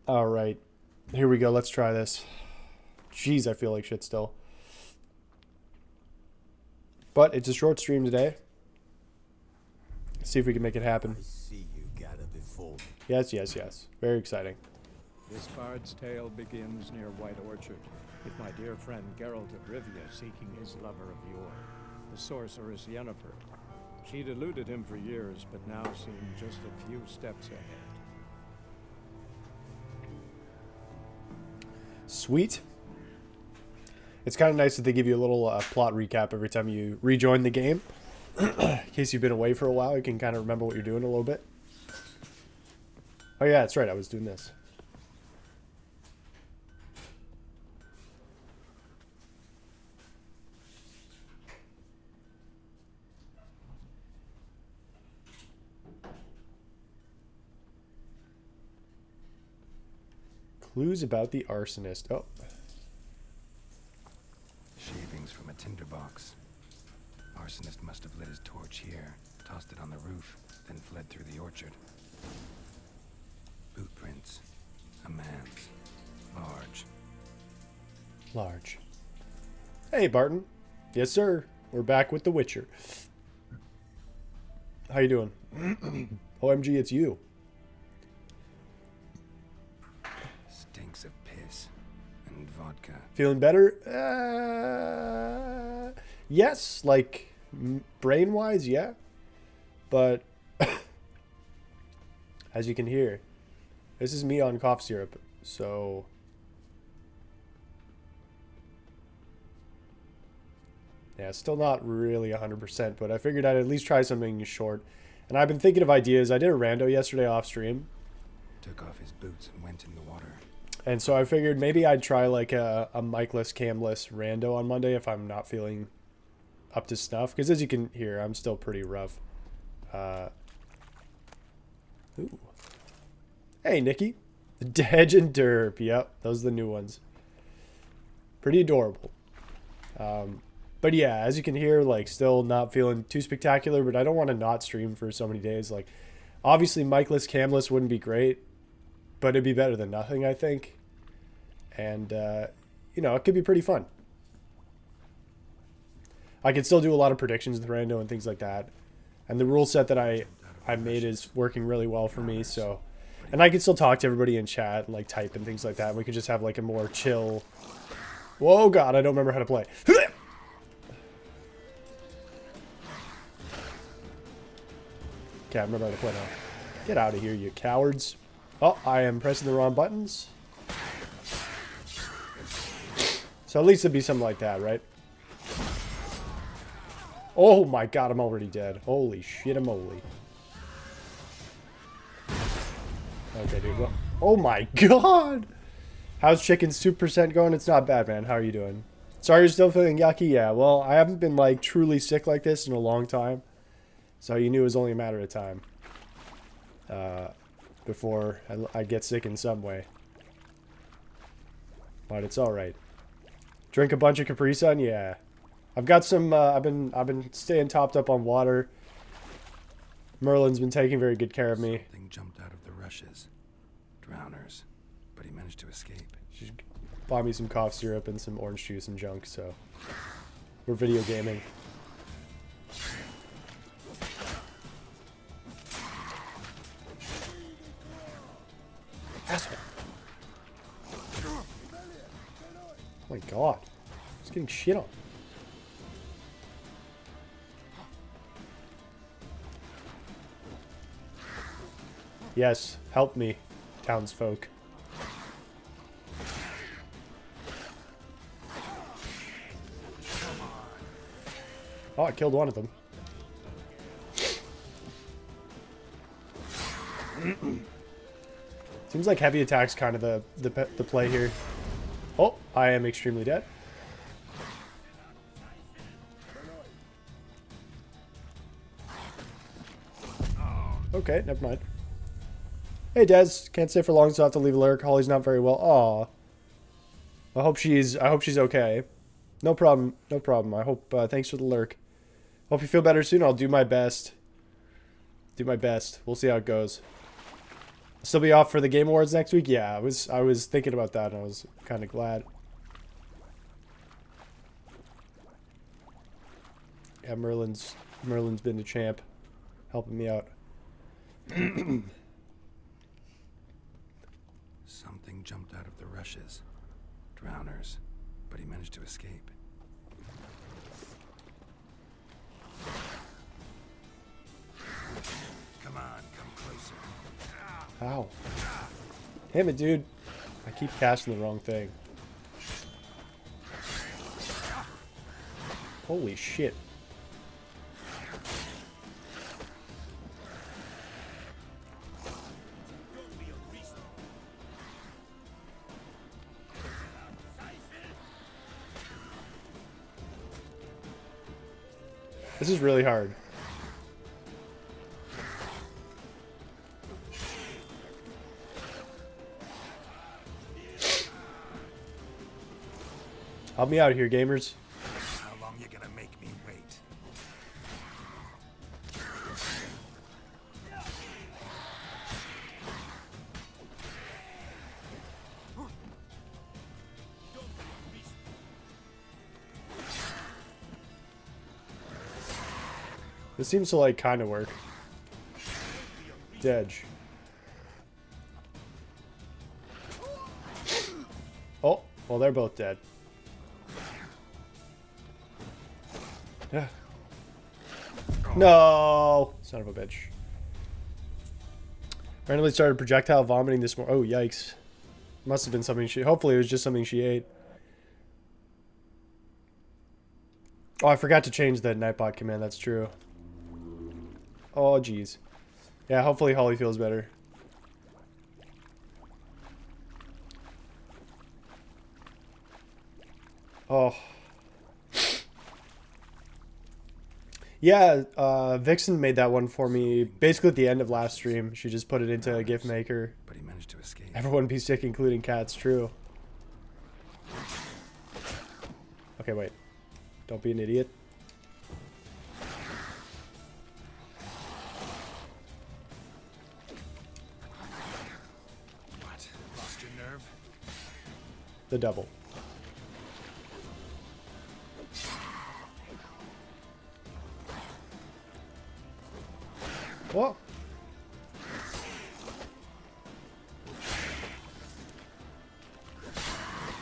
Alright. Here we go. Let's try this. Jeez, I feel like shit still. But it's a short stream today. See if we can make it happen. I see you gather before me. Yes, yes, yes. Very exciting. This bard's tale begins near White Orchard, with my dear friend Geralt of Rivia seeking his lover of yore, the sorceress Yennefer. She'd eluded him for years, but now seemed just a few steps ahead. Sweet. It's kind of nice that they give you a little plot recap every time you rejoin the game. In case you've been away for a while, you can kind of remember what you're doing a little bit. Oh yeah, that's right. I was doing this. Clues about the arsonist. Oh. Shavings from a tinderbox. Arsonist must have lit his torch here, tossed it on the roof, then fled through the orchard. Boot prints. A man's. Large. Large. Hey, Barton. Yes, sir. We're back with The Witcher. How you doing? OMG, it's you. Stinks of piss. And vodka. Feeling better? Yes, like brain-wise, yeah. But as you can hear, this is me on cough syrup, so yeah, still not really 100%, but I figured I'd at least try something short. And I've been thinking of ideas. I did a rando yesterday off stream. Took off his boots and went in the water. And so I figured maybe I'd try like a mic-less, cam-less rando on Monday if I'm not feeling up to snuff. Because as you can hear, I'm still pretty rough. Ooh. Hey, Nikki. Hedge and Derp. Yep, those are the new ones. Pretty adorable. But yeah, as you can hear, like still not feeling too spectacular, but I don't want to not stream for so many days. Like, obviously mic-less, cam-less wouldn't be great, but it'd be better than nothing, I think. And, you know, it could be pretty fun. I could still do a lot of predictions with rando and things like that. And the rule set that I made is working really well for me, so... And I can still talk to everybody in chat and, like, type and things like that. We could just have, like, a more chill... Whoa, God, I don't remember how to play. Okay, I remember how to play now. Get out of here, you cowards. Oh, I am pressing the wrong buttons. So at least it'd be something like that, right? Oh my God, I'm already dead. Holy shit, I'm holy. Okay, dude. Well, oh my God! How's chicken's 2% going? It's not bad, man. How are you doing? Sorry you're still feeling yucky? Yeah, well, I haven't been, like, truly sick like this in a long time. So you knew it was only a matter of time. Before I get sick in some way. But it's alright. Drink a bunch of Capri Sun? Yeah. I've got some, I've been staying topped up on water. Merlin's been taking very good care of me. Something jumped out of the rushes. Drowners. But he managed to escape. She bought me some cough syrup and some orange juice and junk, so we're video gaming. Asshole. Oh my God. He's getting shit on. Yes, help me, townsfolk. Oh, I killed one of them. Seems like heavy attack's kind of the play here. Oh, I am extremely dead. Okay, never mind. Hey, Des. Can't stay for long, so I have to leave a lurk. Holly's not very well. Aw. I hope she's okay. No problem. No problem. I hope, thanks for the lurk. Hope you feel better soon. I'll do my best. Do my best. We'll see how it goes. Still be off for the Game Awards next week? Yeah, I was thinking about that and I was kind of glad. Yeah, Merlin's been the champ, helping me out. Something jumped out of the rushes. Drowners. But he managed to escape. Come on, come closer. Ow. Damn it, dude. I keep casting the wrong thing. Holy shit. This is really hard. Help me out here, gamers. How long you gonna make me wait? This seems to like kind of work. Dedge. Oh, well, they're both dead. Yeah. No, son of a bitch. Randomly started projectile vomiting this morning. Oh, yikes. Must have been something she... Hopefully it was just something she ate. Oh, I forgot to change the Nightbot command. That's true. Oh, jeez. Yeah, hopefully Holly feels better. Oh. Yeah, Vixen made that one for me basically at the end of last stream. She just put it into a GIF maker. But he managed to escape. Everyone be sick, including cats. True. Okay, wait. Don't be an idiot. What? Lost your nerve? The double. What?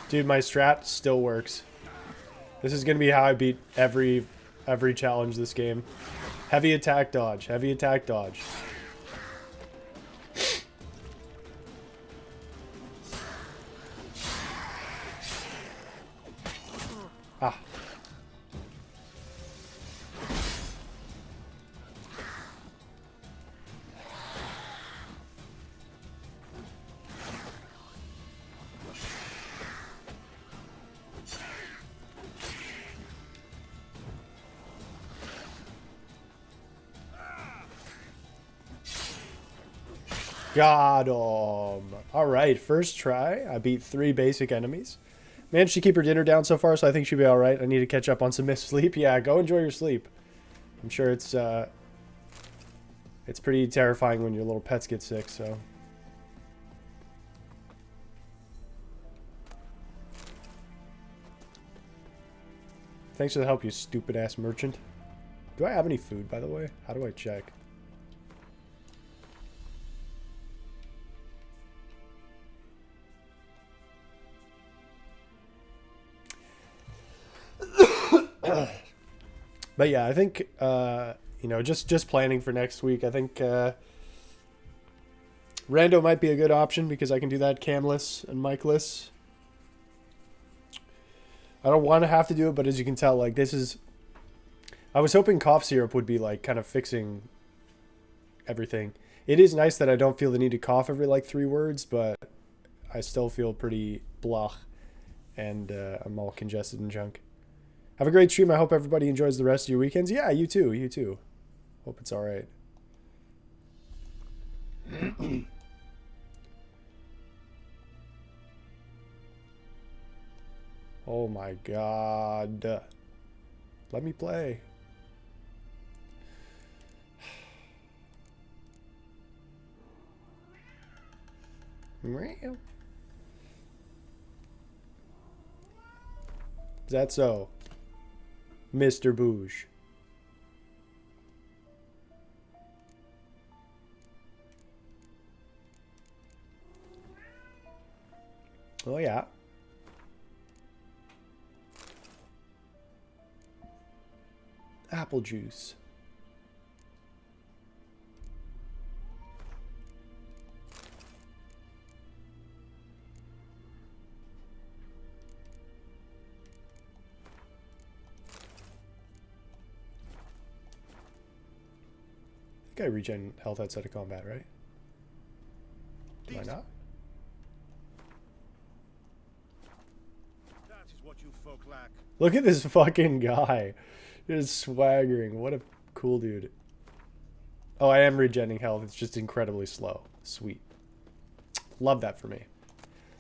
Dude, my strat still works. This is gonna be how I beat every challenge this game. Heavy attack dodge. Heavy attack dodge. Ah. Got him. All right, first try. I beat 3 basic enemies. Managed to keep her dinner down so far, so I think she'll be all right. I need to catch up on some missed sleep. Yeah, go enjoy your sleep. I'm sure it's pretty terrifying when your little pets get sick, so. Thanks for the help, you stupid ass merchant. Do I have any food, by the way? How do I check? But yeah, I think you know, just planning for next week. I think Rando might be a good option because I can do that camless and micless. I don't want to have to do it, but as you can tell, like this is. I was hoping cough syrup would be like kind of fixing everything. It is nice that I don't feel the need to cough every like 3 words, but I still feel pretty blah, and I'm all congested and junk. Have a great stream. I hope everybody enjoys the rest of your weekends. Yeah, you too. You too. Hope it's all right. Oh my God. Let me play. Is that so, Mr. Booge? Oh, yeah. Apple juice. I think I regen health outside of combat, right? Why not? That is what you folk lack. Look at this fucking guy. Just swaggering. What a cool dude. Oh, I am regenning health. It's just incredibly slow. Sweet. Love that for me.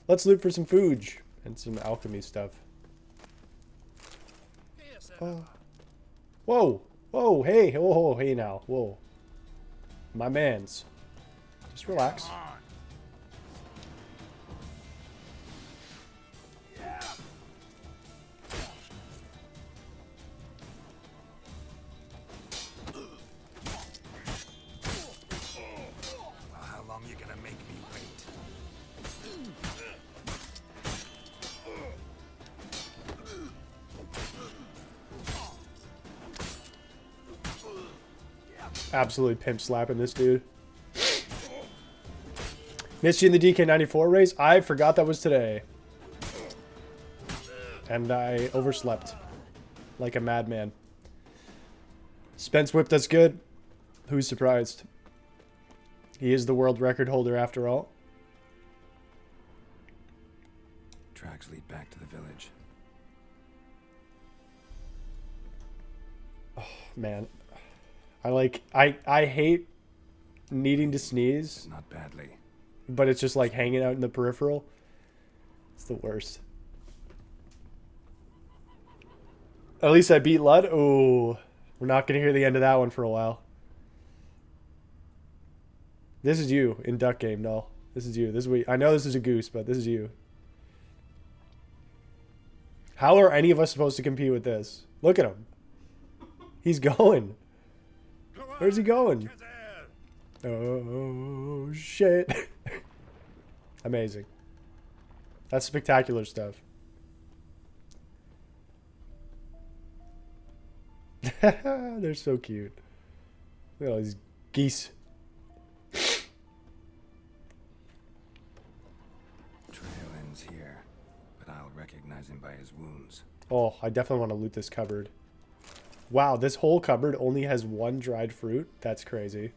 Let's loot for some food and some alchemy stuff. Oh. Whoa. Whoa. Hey. Whoa. Hey now. Whoa. My mans. Just relax. How long you gonna make me wait? Absolutely pimp slapping this dude. Missed you in the DK94 race? I forgot that was today. And I overslept. Like a madman. Spence whipped us good. Who's surprised? He is the world record holder after all. Tracks lead back to the village. Oh, man. I hate needing to sneeze, Not badly. but it's just like hanging out in the peripheral. It's the worst. At least I beat Lud. Oh, we're not going to hear the end of that one for a while. This is you in Duck Game, no. This is you. This is what I know this is a goose, but this is you. How are any of us supposed to compete with this? Look at him. He's going. Where's he going? Oh, shit. Amazing. That's spectacular stuff. They're so cute. Look at all these geese. Trail ends here, but I'll recognize him by his wounds. Oh, I definitely want to loot this cupboard. Wow, this whole cupboard only has one dried fruit? That's crazy.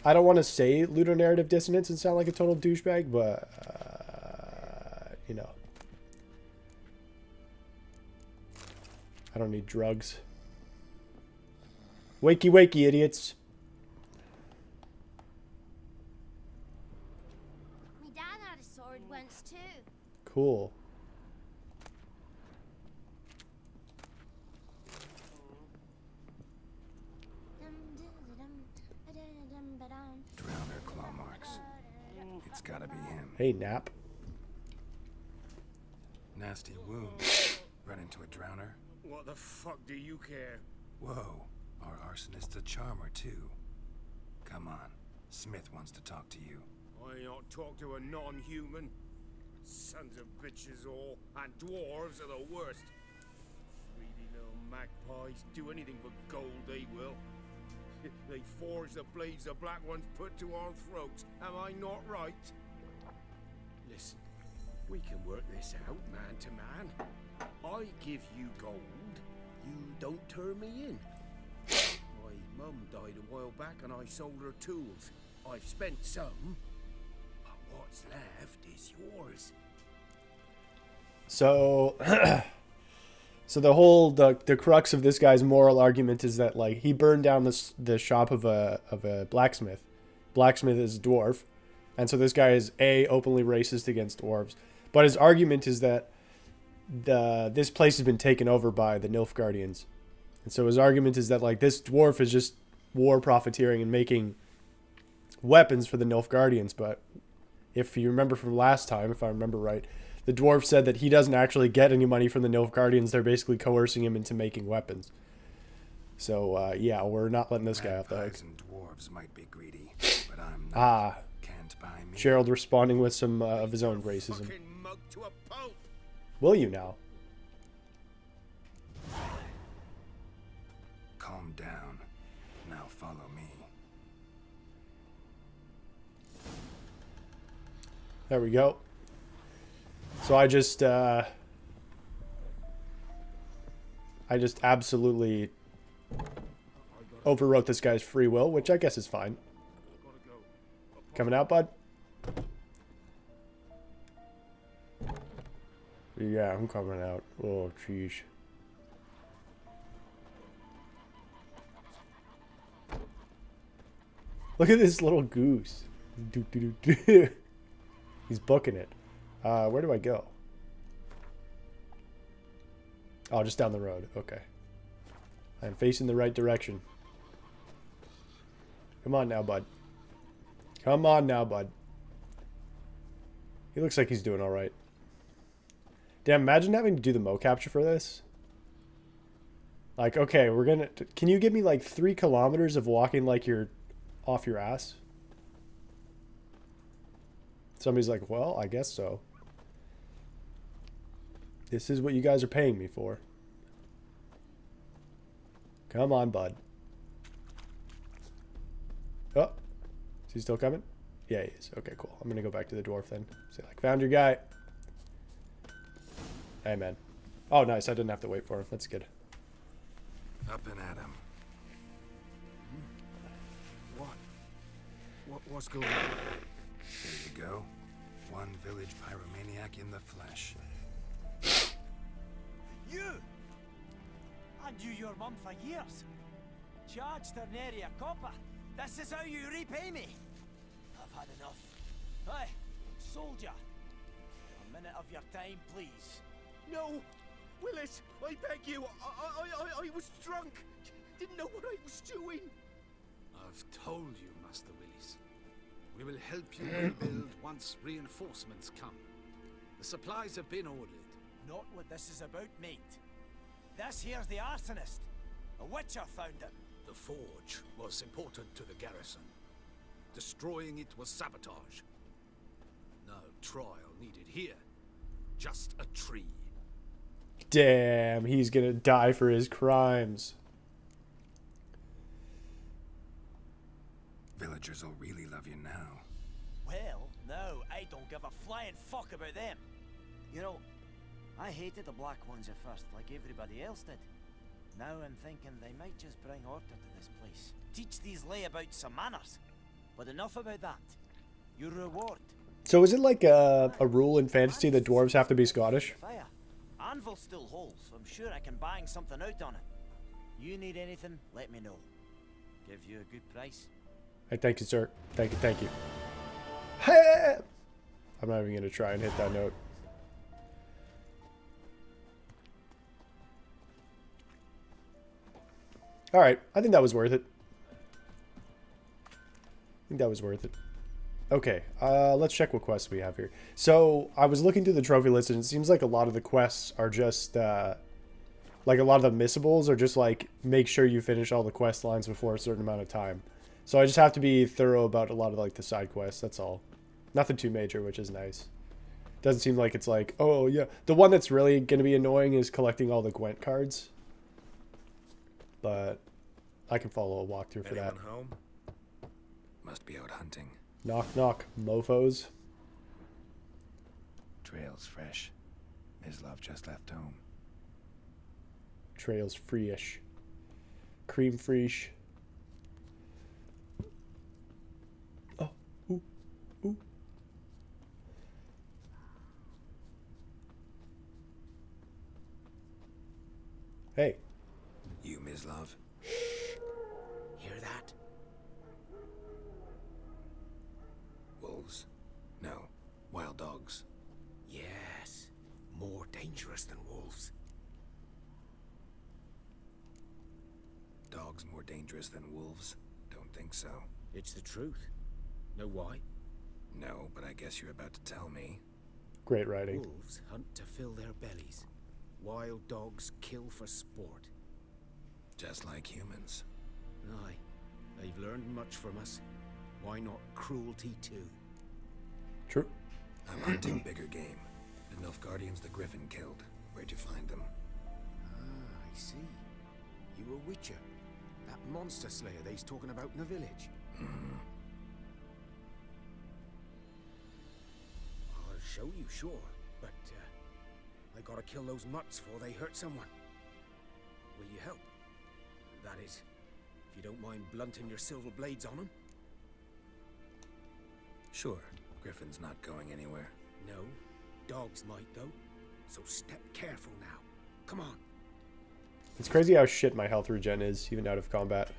I don't want to say ludonarrative dissonance and sound like a total douchebag, but, you know. I don't need drugs. Wakey, wakey, idiots. My dad had a sword once too. Cool. Drowner claw marks. It's gotta be him. Hey, Nap. Nasty wound. Run into a drowner. What the fuck do you care? Whoa, our arsonist's a charmer too. Come on, Smith wants to talk to you. I don't talk to a non-human. Sons of bitches all, and dwarves are the worst. Greedy little magpies do anything for gold, they will. They forge the blades the black ones put to our throats. Am I not right? Listen, we can work this out man to man. I give you gold, you don't turn me in. My mum died a while back and I sold her tools. I've spent some, but what's left is yours. So, so the crux of this guy's moral argument is that like he burned down the shop of a blacksmith. Blacksmith is a dwarf, and so this guy is openly racist against dwarves. But his argument is that this place has been taken over by the Nilfgaardians, and so his argument is that like this dwarf is just war profiteering and making weapons for the Nilfgaardians, but if you remember from last time, if I remember right, the dwarf said that he doesn't actually get any money from the Nilfgaardians. They're basically coercing him into making weapons. So, yeah, we're not letting this guy off the hook. Magpies and dwarves might be greedy, but I'm not. Can't buy me. Gerald responding with some of his own racism. Fucking mug to a pulp. Will you now? Calm down. Now follow me. There we go. So I just absolutely overwrote this guy's free will, which I guess is fine. Coming out, bud? Yeah, I'm coming out. Oh, jeez. Look at this little goose. He's booking it. Where do I go? Oh, just down the road. Okay. I'm facing the right direction. Come on now, bud. Come on now, bud. He looks like he's doing alright. Damn, imagine having to do the mo capture for this. Like, okay, we're gonna... Can you give me like 3 kilometers of walking like you're off your ass? Somebody's like, well, I guess so. This is what you guys are paying me for. Come on, bud. Oh. Is he still coming? Yeah, he is. Okay, cool. I'm going to go back to the dwarf then. Say, like, found your guy. Hey, man. Oh, nice. I didn't have to wait for him. That's good. Up and at him. What's going on? There you go. One village pyromaniac in the flesh. You! I knew your mum for years. Charged her nary a copper. This is how you repay me. I've had enough. Hey, soldier. A minute of your time, please. No! Willis, I beg you. I was drunk. Didn't know what I was doing. I've told you, Master Willis. We will help you rebuild once reinforcements come. The supplies have been ordered. Not what this is about, mate. This here's the arsonist. A witcher found him. The forge was important to the garrison. Destroying it was sabotage. No trial needed here. Just a tree. Damn, he's gonna die for his crimes. Villagers will really love you now. Well, no, I don't give a flying fuck about them. You know, I hated the Black Ones at first, like everybody else did. Now I'm thinking they might just bring order to this place. Teach these layabouts some manners. But enough about that. Your reward. So is it like a rule in fantasy that dwarves have to be Scottish? Fire. Anvil still holds, so I'm sure I can bang something out on it. You need anything, let me know. Give you a good price. Hey, thank you, sir. Thank you, thank you. Hey! I'm not even going to try and hit that note. Alright, I think that was worth it. Okay, let's check what quests we have here. So, I was looking through the trophy list, and it seems like a lot of the quests are just, like a lot of the missables are just like, make sure you finish all the quest lines before a certain amount of time. So I just have to be thorough about a lot of like the side quests, that's all. Nothing too major, which is nice. Doesn't seem like it's like, oh yeah. The one that's really going to be annoying is collecting all the Gwent cards. But I can follow a walkthrough for that. Home? Must be out hunting. Knock knock, mofos. Trail's fresh. Mislav just left home. Trails free-ish. Cream freesh. Oh, ooh, ooh. Hey. You, Mislav? Hear that? Wolves? No. Wild dogs. Yes. More dangerous than wolves. Dogs more dangerous than wolves? Don't think so. It's the truth. Know why? No, but I guess you're about to tell me. Great writing. Wolves hunt to fill their bellies. Wild dogs kill for sport. Just like humans. Aye, they've learned much from us. Why not cruelty too? True. I'm hunting bigger game. The Nilfgaardians the Griffin killed. Where'd you find them? Ah, I see. You a witcher. That monster slayer they's talking about in the village. I'll show you, sure. But, I gotta kill those mutts before they hurt someone. Will you help? That is, if you don't mind blunting your silver blades on them. Sure. Griffin's not going anywhere. No, dogs might though. So step careful now. Come on. It's crazy how shit my health regen is, even out of combat.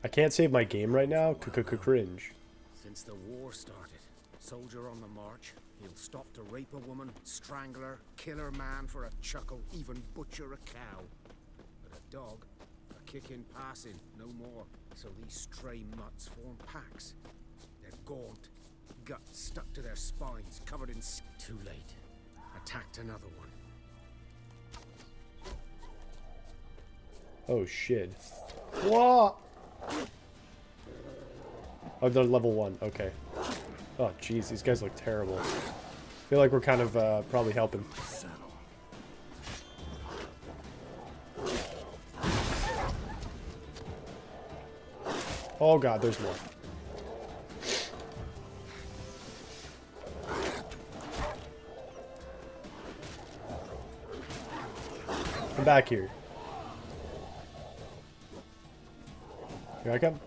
I can't save my game right now. Cringe. Since the war started, soldier on the march, he'll stop to rape a woman, strangle her, kill her man for a chuckle, even butcher a cow. But a dog, a kick in passing, no more. So these stray mutts form packs. They're gaunt, guts stuck to their spines, covered in Too late. Attacked another one. Oh shit. What? Oh, they're level 1. Okay. Oh jeez, these guys look terrible. I feel like we're kind of probably helping. Saddle. Oh god, there's more. Come back here. Here I come.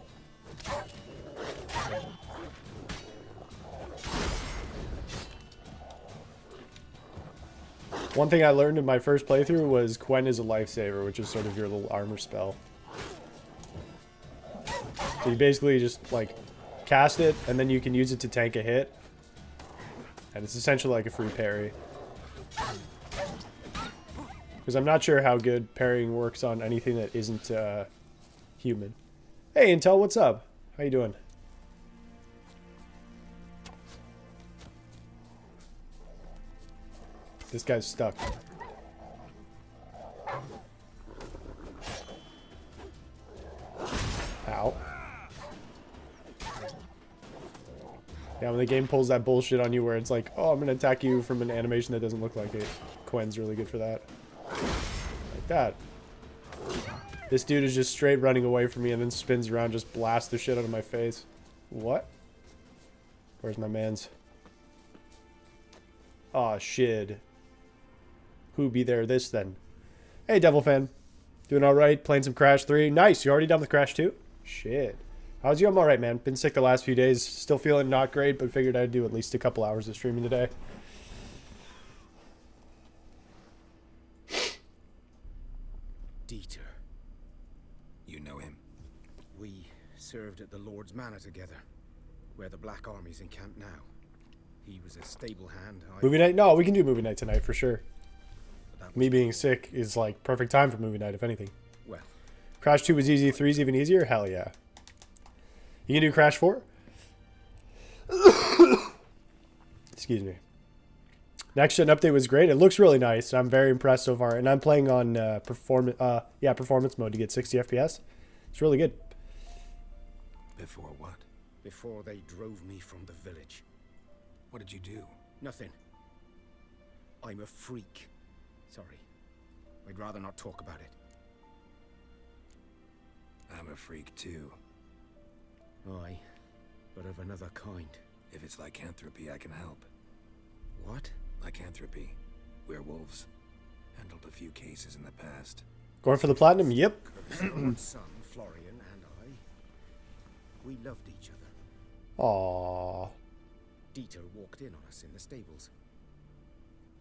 One thing I learned in my first playthrough was Quen is a lifesaver, which is sort of your little armor spell. So you basically just, like, cast it, and then you can use it to tank a hit. And it's essentially like a free parry. Because I'm not sure how good parrying works on anything that isn't human. Hey, Intel, what's up? How you doing? This guy's stuck. Ow. Yeah, when the game pulls that bullshit on you where it's like, oh, I'm going to attack you from an animation that doesn't look like it. Quen's really good for that. Like that. This dude is just straight running away from me and then spins around, just blasts the shit out of my face. What? Where's my mans? Aw, shit. Who be there this then? Hey, Devil Fan. Doing alright? Playing some Crash 3. Nice, you already done with Crash 2? Shit. How's you? I'm alright, man. Been sick the last few days. Still feeling not great, but figured I'd do at least a couple hours of streaming today. Dieter. You know him? We served at the Lord's Manor together, where the Black Army's encamped now. He was a stable hand. Movie night? No, we can do movie night tonight for sure. That was Me being sick is like perfect time for movie night, if anything. well. Crash 2 was easy, 3's even easier? Hell yeah. You can do Crash 4? Excuse me. Next gen update was great. It looks really nice. I'm very impressed so far. And I'm playing on performance mode to get 60 FPS. It's really good. Before what? Before they drove me from the village. What did you do? Nothing. I'm a freak. Sorry. I'd rather not talk about it. I'm a freak too. Aye, but of another kind. If it's lycanthropy, I can help. What? Lycanthropy. Werewolves. Handled a few cases in the past. Going for the platinum? Yep. Our son, Florian, and I, we loved each other. Aww. Dieter walked in on us in the stables.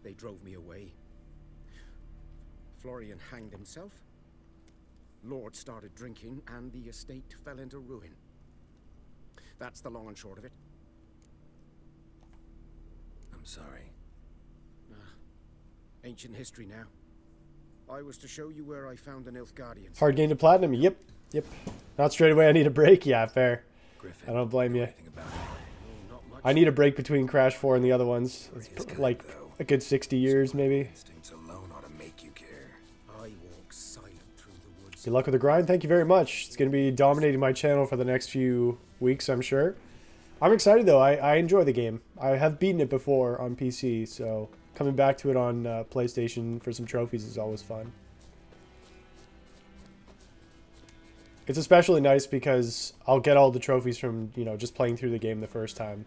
They drove me away. Florian hanged himself. Lord started drinking, and the estate fell into ruin. That's the long and short of it. I'm sorry. Ancient history now. I was to show you where I found the Nilfgaardians. Hard game to platinum? Yep. Yep. Not straight away, I need a break? Yeah, fair. Griffin. I don't blame you. Anything about it? Not much. I need a break between Crash 4 and the other ones. It's His kind, like though. a good 60 years, maybe. Instincts alone ought to make you care. I walk silent through the woods. Good luck with the grind. Thank you very much. It's going to be dominating my channel for the next few weeks, I'm sure. I'm excited, though. I enjoy the game. I have beaten it before on PC, so coming back to it on PlayStation for some trophies is always fun. It's especially nice because I'll get all the trophies from, you know, just playing through the game the first time.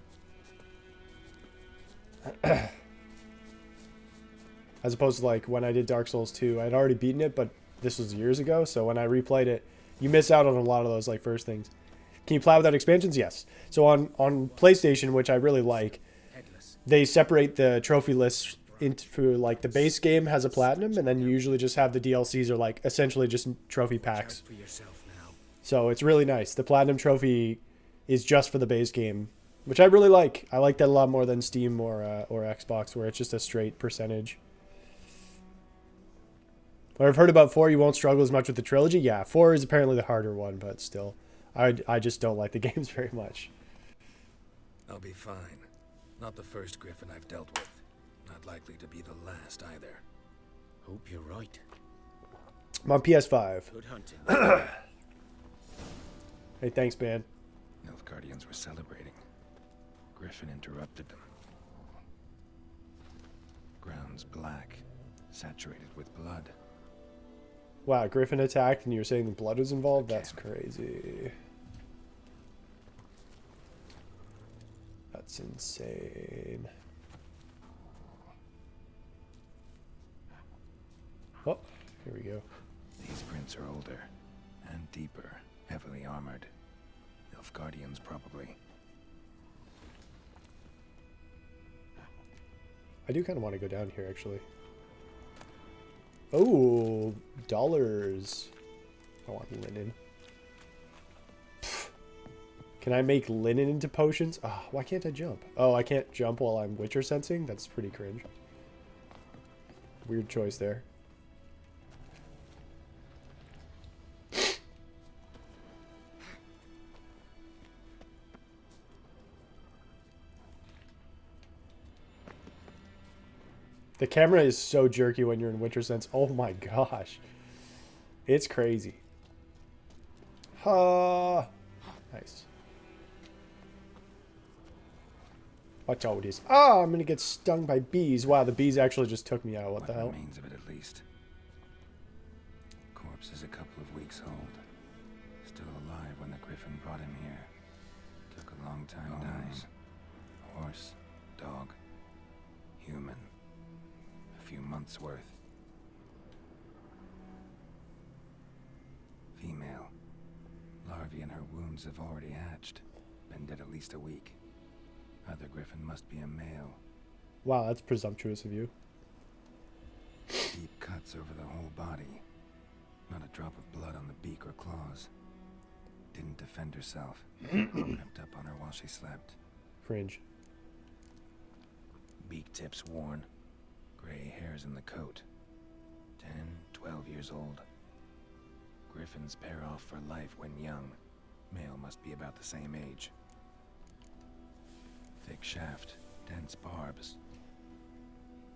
As opposed to, like, when I did Dark Souls 2, I'd already beaten it, but this was years ago, so when I replayed it, you miss out on a lot of those, like, first things. Can you play without expansions? Yes. So on PlayStation, which I really like, Headless. they separate the trophy lists into, like, the base game has a platinum, and then you usually just have the DLCs are, like, essentially just trophy packs. Out for yourself now. So it's really nice. The platinum trophy is just for the base game, which I really like. I like that a lot more than Steam or Xbox, where it's just a straight percentage. But I've heard about 4, you won't struggle as much with the trilogy. Yeah, 4 is apparently the harder one, but still. I just don't like the games very much. I'll be fine. Not the first Griffin I've dealt with. Not likely to be the last either. Hope you're right. I'm on PS5. Good hunting. Hey, thanks, man. Nilfgaardians were celebrating. Griffin interrupted them. Ground's black, saturated with blood. Wow, Griffin attacked and you were saying the blood was involved? That's crazy. That's insane. Oh, here we go. These prints are older and deeper, heavily armored. Nilfgaardians, probably. I do kind of want to go down here, actually. Oh, dollars. I want linen. Pfft. Can I make linen into potions? Oh, why can't I jump? Oh, I can't jump while I'm Witcher sensing? That's pretty cringe. Weird choice there. The camera is so jerky when you're in Witcher Sense. Oh my gosh. It's crazy. Ha! Nice. Watch out this. Ah, I'm gonna get stung by bees. Wow, the bees actually just took me out. What the hell? Remains of it, at least. Corpse is a couple of weeks old. Still alive when the Griffin brought him here. Took a long time dying. Horse, dog, human. A few months worth. Female. Larvae in her wounds have already hatched. Been dead at least a week. Other Griffin must be a male. Wow, that's presumptuous of you. Deep cuts over the whole body. Not a drop of blood on the beak or claws. Didn't defend herself. Crept up on her while she slept. Cringe. Beak tips worn. Gray hairs in the coat. 10, 12 years old. Griffins pair off for life when young. Male must be about the same age. Thick shaft, dense barbs.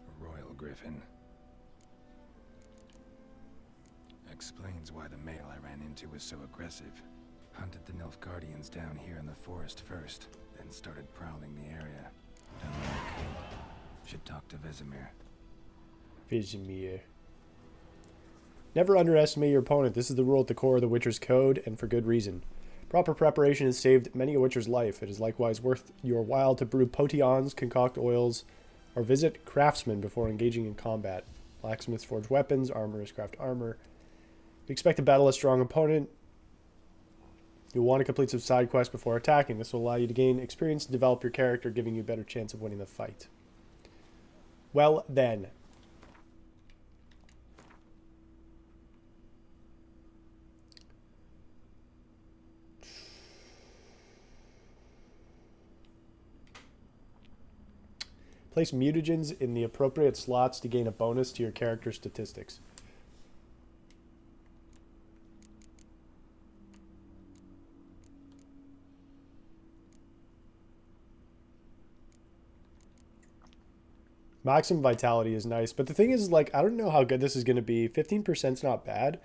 A royal griffin. Explains why the male I ran into was so aggressive. Hunted the Nilfgaardians down here in the forest first, then started prowling the area. Done what I could. Should talk to Vesemir. Vizimir. Never underestimate your opponent. This is the rule at the core of the Witcher's code, and for good reason. Proper preparation has saved many a Witcher's life. It is likewise worth your while to brew potions, concoct oils, or visit craftsmen before engaging in combat. Blacksmiths forge weapons, armorers craft armor. You expect to battle a strong opponent. You'll want to complete some side quests before attacking. This will allow you to gain experience and develop your character, giving you a better chance of winning the fight. Well then. Place mutagens in the appropriate slots to gain a bonus to your character statistics. Maximum vitality is nice. But the thing is, like, I don't know how good this is going to be. 15% is not bad.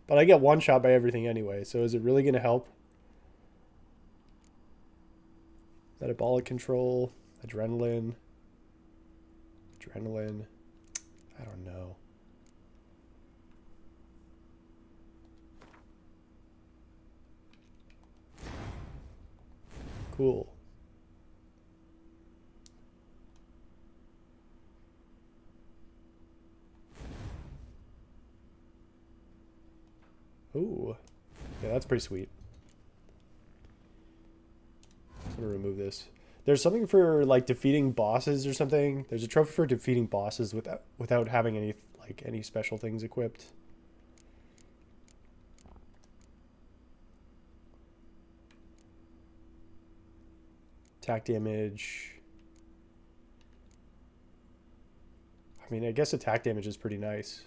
But I get one shot by everything anyway. So is it really going to help? Metabolic control. Adrenaline. Adrenaline. I don't know. Cool. Ooh. Yeah, that's pretty sweet. I'm gonna remove this. There's something for like defeating bosses or something. There's a trophy for defeating bosses without having any special things equipped. Attack damage. I mean, I guess attack damage is pretty nice.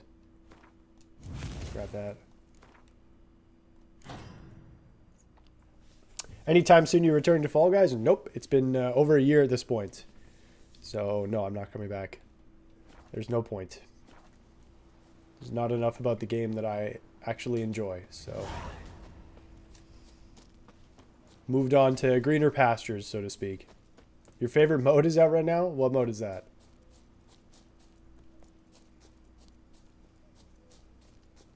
Grab that. Anytime soon you return to Fall Guys? Nope. It's been over a year at this point. So, no, I'm not coming back. There's no point. There's not enough about the game that I actually enjoy, so... Moved on to greener pastures, so to speak. Your favorite mode is out right now? What mode is that?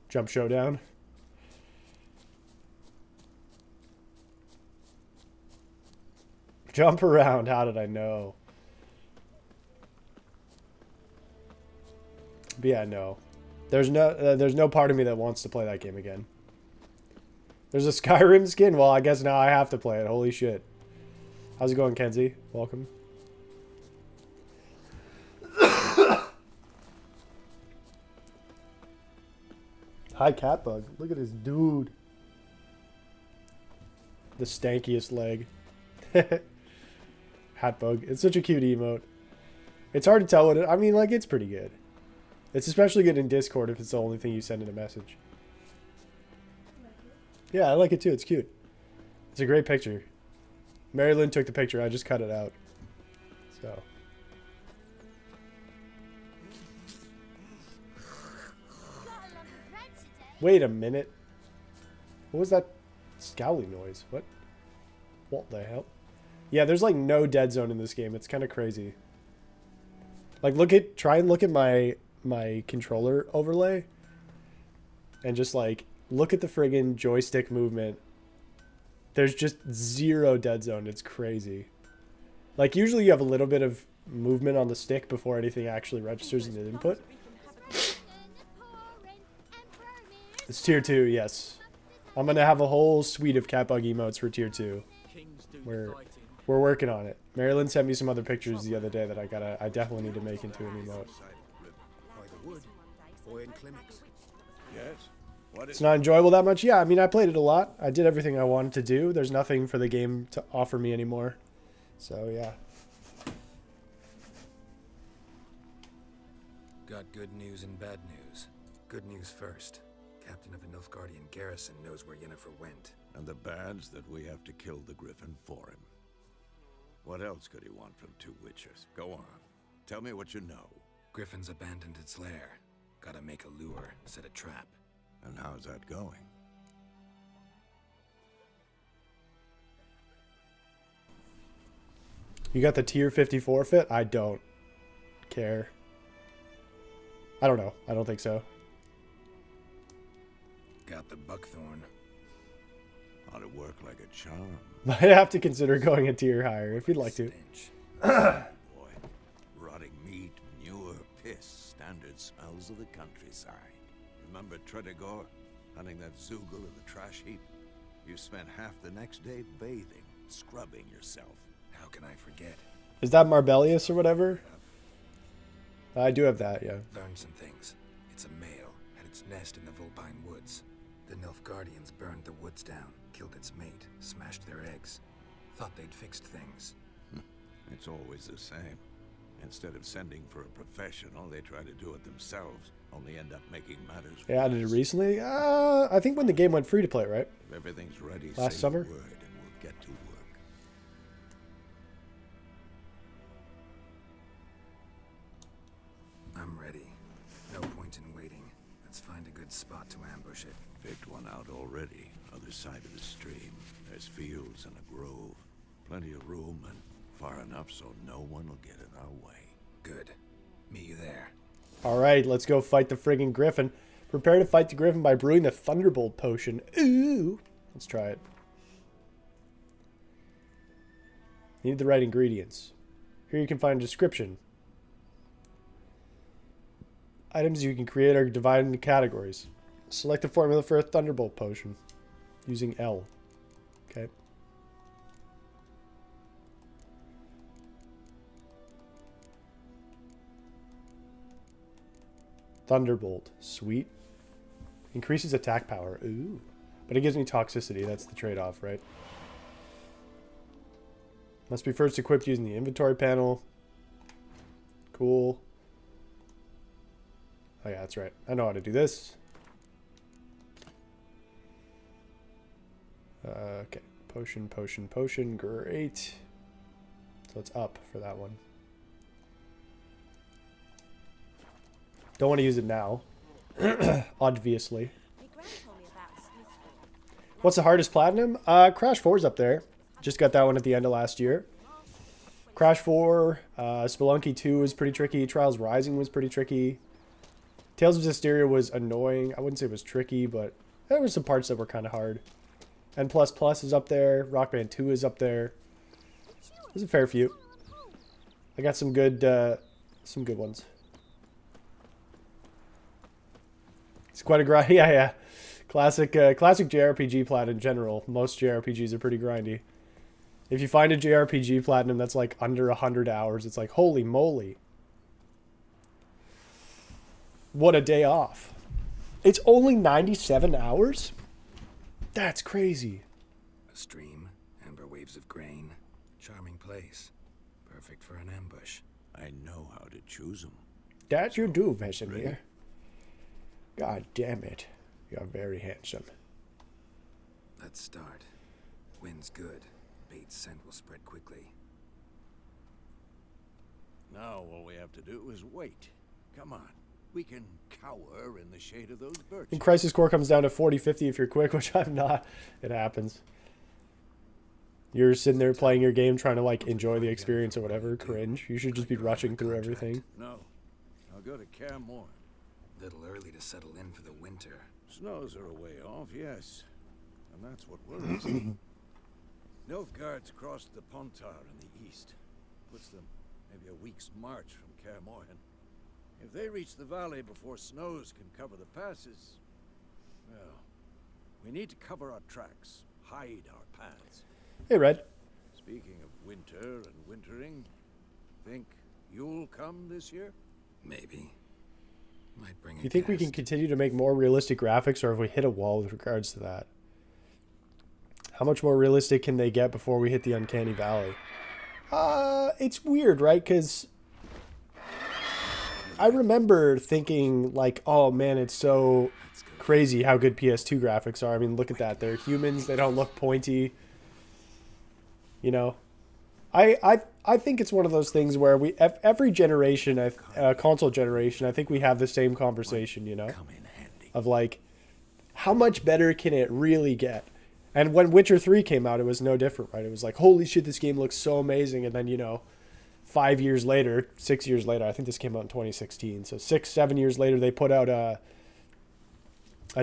Jump Showdown? Jump around, how did I know? But yeah, no. There's no part of me that wants to play that game again. There's a Skyrim skin? Well, I guess now I have to play it. Holy shit. How's it going, Kenzie? Welcome. Hi, Catbug. Look at this dude. The stankiest leg. Hatbug. It's such a cute emote. It's hard to tell what it... I mean, like, it's pretty good. It's especially good in Discord if it's the only thing you send in a message. Yeah, I like it too. It's cute. It's a great picture. Mary Lynn took the picture. I just cut it out. So. Wait a minute. What was that scowling noise? What the hell? Yeah, there's like no dead zone in this game. It's kind of crazy. Like, try and look at my controller overlay. And just like, look at the friggin' joystick movement. There's just zero dead zone. It's crazy. Like, usually you have a little bit of movement on the stick before anything actually registers in the input. It's tier 2, yes. I'm gonna have a whole suite of Catbug emotes for tier 2. We're working on it. Marilyn sent me some other pictures the other day that I definitely need to make into an emote. It's not enjoyable that much? Yeah, I mean, I played it a lot. I did everything I wanted to do. There's nothing for the game to offer me anymore. So, yeah. Got good news and bad news. Good news first. Captain of the Nilfgaardian garrison knows where Yennefer went. And the bad's that we have to kill the Griffin for him. What else could he want from two witches? Go on. Tell me what you know. Griffin's abandoned its lair. Gotta make a lure, set a trap. And how's that going? You got the tier 50 forfeit? I don't care. I don't know. I don't think so. Got the buckthorn. Ought to work like a charm. Might have to consider going a tier higher if you'd like to. Boy, rotting meat, manure, piss, standard smells of the countryside. Remember Tredegor, hunting that Zoogle in the trash heap? You spent half the next day bathing, scrubbing yourself. How can I forget? Is that Marbellius or whatever? I do have that, yeah. Learned some things. It's a male, had its nest in the Vulpine Woods. The Nilfgaardians burned the woods down, killed its mate, smashed their eggs. Thought they'd fixed things. It's always the same. Instead of sending for a professional, they try to do it themselves, only end up making matters worse. They added it recently? I think when the game went free to play, right? If everything's ready, last say summer? the word and we'll get to work. spot to ambush it. Picked one out already, other side of the stream. There's fields and a grove. Plenty of room and far enough so no one will get in our way. Good. Meet you there. All right, let's go fight the friggin' griffin. Prepare to fight the griffin by brewing the Thunderbolt potion. Ooh. Let's try it. You need the right ingredients. Here you can find a description. Items you can create are divided into categories. Select the formula for a Thunderbolt potion using L. Okay. Thunderbolt. Sweet. Increases attack power. Ooh. But it gives me toxicity. That's the trade-off, right? Must be first equipped using the inventory panel. Cool. Oh yeah, that's right. I know how to do this. Okay. Potion, potion, potion. Great. So it's up for that one. Don't want to use it now. Obviously. What's the hardest platinum? Crash 4's up there. Just got that one at the end of last year. Crash 4, Spelunky 2 was pretty tricky. Trials Rising was pretty tricky. Tales of Zestiria was annoying. I wouldn't say it was tricky, but there were some parts that were kind of hard. N++ is up there. Rock Band 2 is up there. There's a fair few. I got some good ones. It's quite a grind. Yeah, yeah. Classic JRPG plat in general. Most JRPGs are pretty grindy. If you find a JRPG platinum that's like under 100 hours, it's like, holy moly. What a day off. It's only 97 hours? That's crazy. A stream, amber waves of grain. Charming place. Perfect for an ambush. I know how to choose them. That you do, Vesemir. God damn it. You're very handsome. Let's start. Wind's good. Bait's scent will spread quickly. Now all we have to do is wait. Come on. We can cower in the shade of those birches. And Crisis Core comes down to 40-50 if you're quick, which I'm not. It happens. You're sitting there playing your game trying to like enjoy the experience or whatever. Cringe. You should just be rushing through everything. No. I'll go to Caremore. Little early to settle in for the winter. Snows are a way off, yes. And that's what worries me. Nilfgaard's crossed the Pontar in the east. Puts them maybe a week's march from Caremore. If they reach the valley before snows can cover the passes, well, we need to cover our tracks, hide our paths. Hey, Red. Speaking of winter and wintering, think you'll come this year? Maybe. Might bring Do you think we can continue to make more realistic graphics, or have we hit a wall with regards to that? How much more realistic can they get before we hit the Uncanny Valley? It's weird, right? Because I remember thinking, like, oh man, it's so crazy how good PS2 graphics are. I mean, look at that. They're humans. They don't look pointy. You know? I think it's one of those things where we every generation, console generation, I think we have the same conversation, you know, of like, how much better can it really get? And when Witcher 3 came out, it was no different, right? It was like, holy shit, this game looks so amazing. And then, you know, 6 years later, I think this came out in 2016. So 6-7 years later, they put out a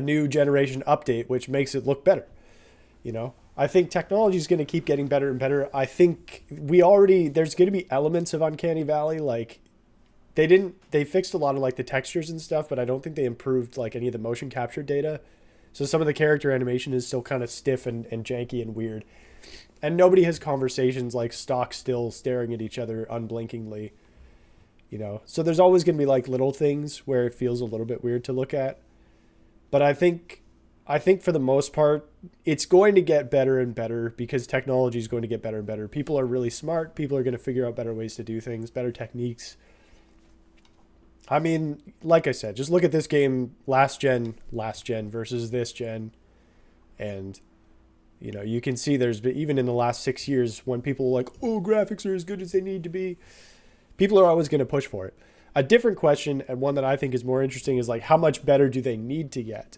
new generation update, which makes it look better, you know? I think technology is going to keep getting better and better. I think there's going to be elements of Uncanny Valley. Like they fixed a lot of like the textures and stuff, but I don't think they improved like any of the motion capture data. So some of the character animation is still kind of stiff and janky and weird. And nobody has conversations like stock still staring at each other unblinkingly, you know? So there's always going to be like little things where it feels a little bit weird to look at. But I think for the most part, it's going to get better and better because technology is going to get better and better. People are really smart. People are going to figure out better ways to do things, better techniques. I mean, like I said, just look at this game, last gen versus this gen. And, you know, you can see there's been, even in the last 6 years, when people are like, oh, graphics are as good as they need to be, people are always going to push for it. A different question, and one that I think is more interesting, is like, how much better do they need to get?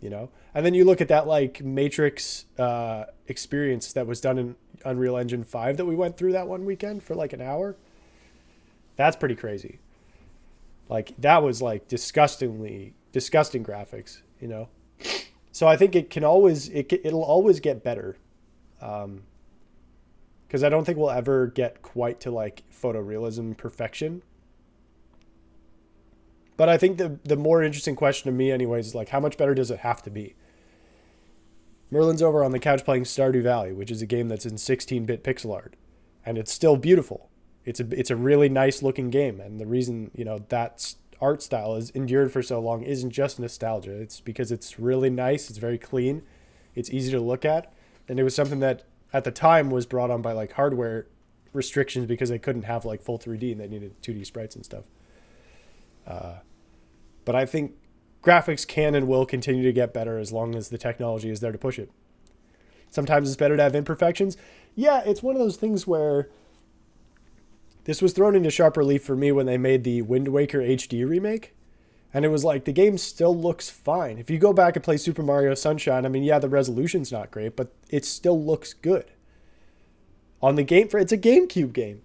you know? And then you look at that like Matrix experience that was done in Unreal Engine 5 that we went through that one weekend for like an hour. That's pretty crazy. Like that was like disgusting graphics, you know? So I think it'll always get better. Because I don't think we'll ever get quite to like photorealism perfection. But I think the more interesting question to me anyways is like, how much better does it have to be? Merlin's over on the couch playing Stardew Valley, which is a game that's in 16-bit pixel art. And it's still beautiful. It's a really nice looking game. And the reason, you know, that art style is endured for so long isn't just nostalgia. It's because it's really nice. It's very clean. It's easy to look at. And it was something that at the time was brought on by like hardware restrictions because they couldn't have like full 3D and they needed 2D sprites and stuff. But I think graphics can and will continue to get better as long as the technology is there to push it. Sometimes it's better to have imperfections. Yeah, it's one of those things where this was thrown into sharp relief for me when they made the Wind Waker HD remake. And it was like, the game still looks fine. If you go back and play Super Mario Sunshine, I mean, yeah, the resolution's not great, but it still looks good. On the game, it's a GameCube game.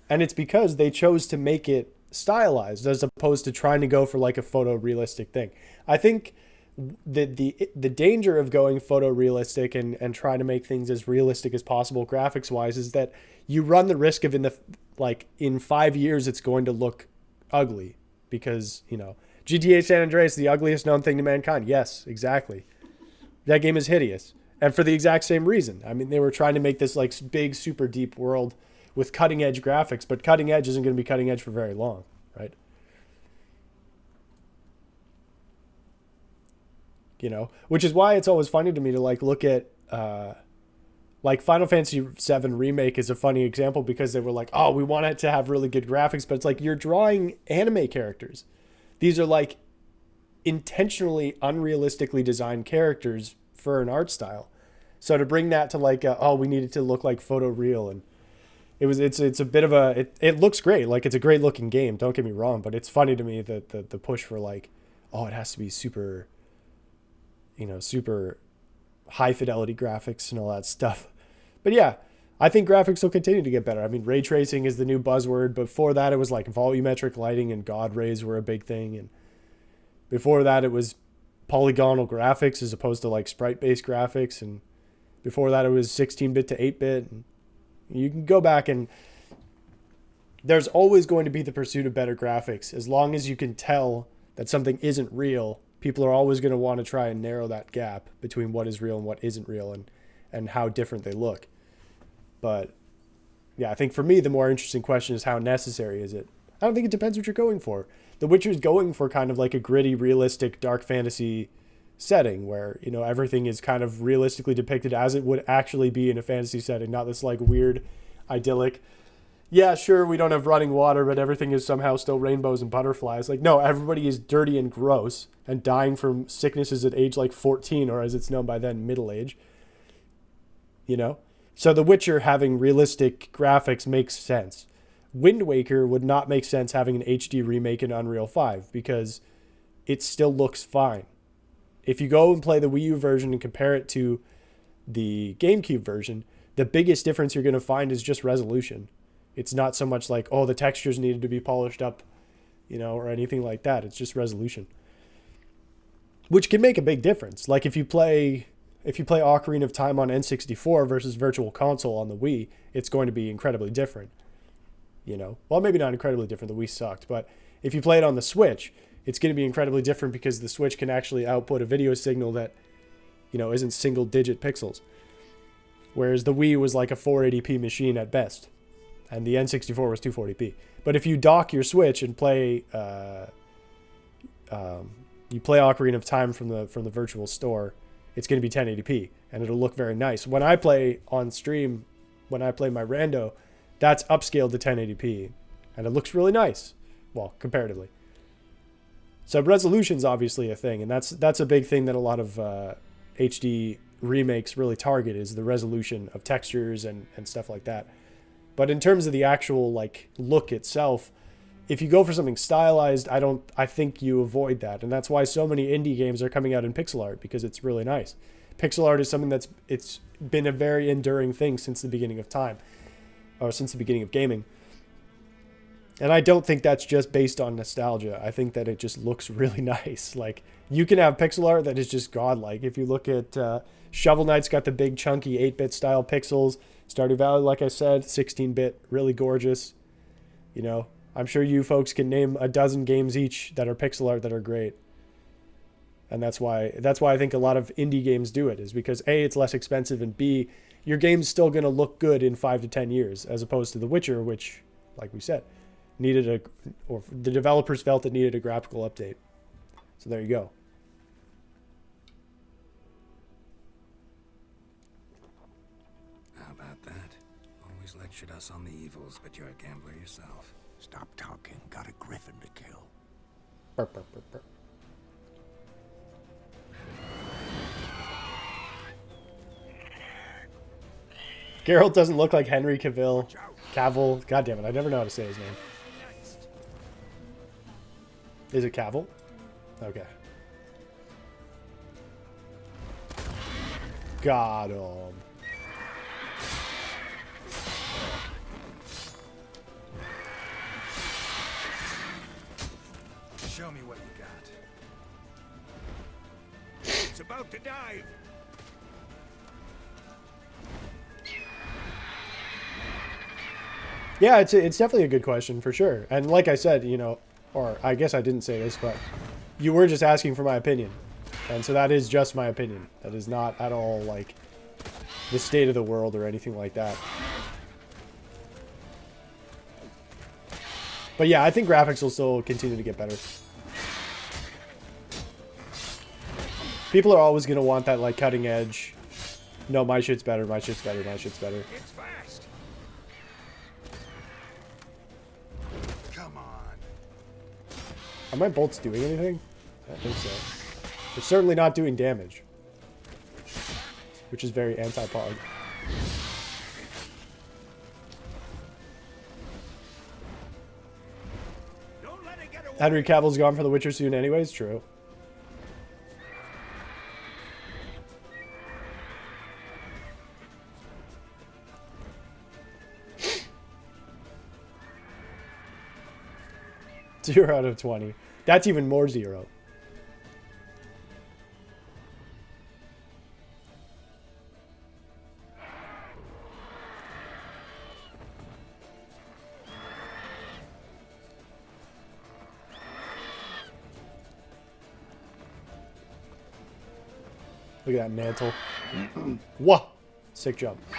And it's because they chose to make it stylized as opposed to trying to go for like a photorealistic thing. I think the danger of going photorealistic and trying to make things as realistic as possible graphics wise is that you run the risk of in 5 years it's going to look ugly because, you know, GTA San Andreas, the ugliest known thing to mankind. Yes, exactly. That game is hideous. And for the exact same reason. I mean, they were trying to make this like big, super deep world with cutting edge graphics, but cutting edge isn't going to be cutting edge for very long, right? You know, which is why it's always funny to me to like look at like Final Fantasy VII Remake is a funny example because they were like, oh, we want it to have really good graphics, but it's like you're drawing anime characters. These are like intentionally unrealistically designed characters for an art style. So to bring that to like, we need it to look like photoreal, and it's a bit of it looks great. Like it's a great looking game. Don't get me wrong, but it's funny to me that the push for like, it has to be super, you know, super high fidelity graphics and all that stuff. But yeah, I think graphics will continue to get better. I mean, ray tracing is the new buzzword. Before that, it was like volumetric lighting and God rays were a big thing. And before that, it was polygonal graphics as opposed to like sprite-based graphics. And before that, it was 16-bit to 8-bit. And you can go back and there's always going to be the pursuit of better graphics. As long as you can tell that something isn't real, people are always going to want to try and narrow that gap between what is real and what isn't real and how different they look. But yeah, I think for me, the more interesting question is how necessary is it? I don't think it depends what you're going for. The Witcher's going for kind of like a gritty, realistic, dark fantasy setting where, you know, everything is kind of realistically depicted as it would actually be in a fantasy setting, not this like weird, idyllic, yeah, sure, we don't have running water, but everything is somehow still rainbows and butterflies. Like, no, everybody is dirty and gross and dying from sicknesses at age like 14, or as it's known by then, middle age. You know? So The Witcher having realistic graphics makes sense. Wind Waker would not make sense having an HD remake in Unreal 5 because it still looks fine. If you go and play the Wii U version and compare it to the GameCube version, the biggest difference you're going to find is just resolution. It's not so much like, the textures needed to be polished up, you know, or anything like that. It's just resolution, which can make a big difference. Like if you play Ocarina of Time on N64 versus Virtual Console on the Wii, it's going to be incredibly different. You know, well, maybe not incredibly different. The Wii sucked, but if you play it on the Switch, it's going to be incredibly different because the Switch can actually output a video signal that, you know, isn't single-digit pixels, whereas the Wii was like a 480p machine at best. And the N64 was 240p. But if you dock your Switch and play, you play Ocarina of Time from the virtual store, it's going to be 1080p, and it'll look very nice. When I play on stream, when I play my rando, that's upscaled to 1080p, and it looks really nice. Well, comparatively. So resolution's obviously a thing, and that's a big thing that a lot of HD remakes really target is the resolution of textures and stuff like that. But in terms of the actual like look itself, if you go for something stylized, I think you avoid that. And that's why so many indie games are coming out in pixel art, because it's really nice. Pixel art is something it's been a very enduring thing since the beginning of time, or since the beginning of gaming. And I don't think that's just based on nostalgia. I think that it just looks really nice. Like, you can have pixel art that is just godlike. If you look at Shovel Knight's got the big chunky 8-bit style pixels. Stardew Valley, like I said, 16-bit, really gorgeous. You know, I'm sure you folks can name a dozen games each that are pixel art that are great. And that's why I think a lot of indie games do it, is because A, it's less expensive, and B, your game's still going to look good in 5 to 10 years, as opposed to The Witcher, which, like we said, or the developers felt it needed a graphical update. So there you go. How about that? Always lectured us on the evils, but you're a gambler yourself. Stop talking. Got a griffin to kill. Burp, burp, burp, burp. Geralt doesn't look like Henry Cavill. Cavill. God damn it, I never know how to say his name. Is it Cavill? Okay. Got him. Show me what you got. It's about to dive. Yeah, it's definitely a good question for sure. And like I said, you know, or I guess I didn't say this, but you were just asking for my opinion. And so that is just my opinion. That is not at all like the state of the world or anything like that. But yeah, I think graphics will still continue to get better. People are always going to want that like cutting edge. No, my shit's better, my shit's better, my shit's better. It's fast. Come on. Are my bolts doing anything? I don't think so. They're certainly not doing damage. Which is very anti-pog. Don't let it get away. Henry Cavill's gone for The Witcher soon anyways, true. Zero out of 20. That's even more zero. Look at that mantle. Whoa! Sick jump. No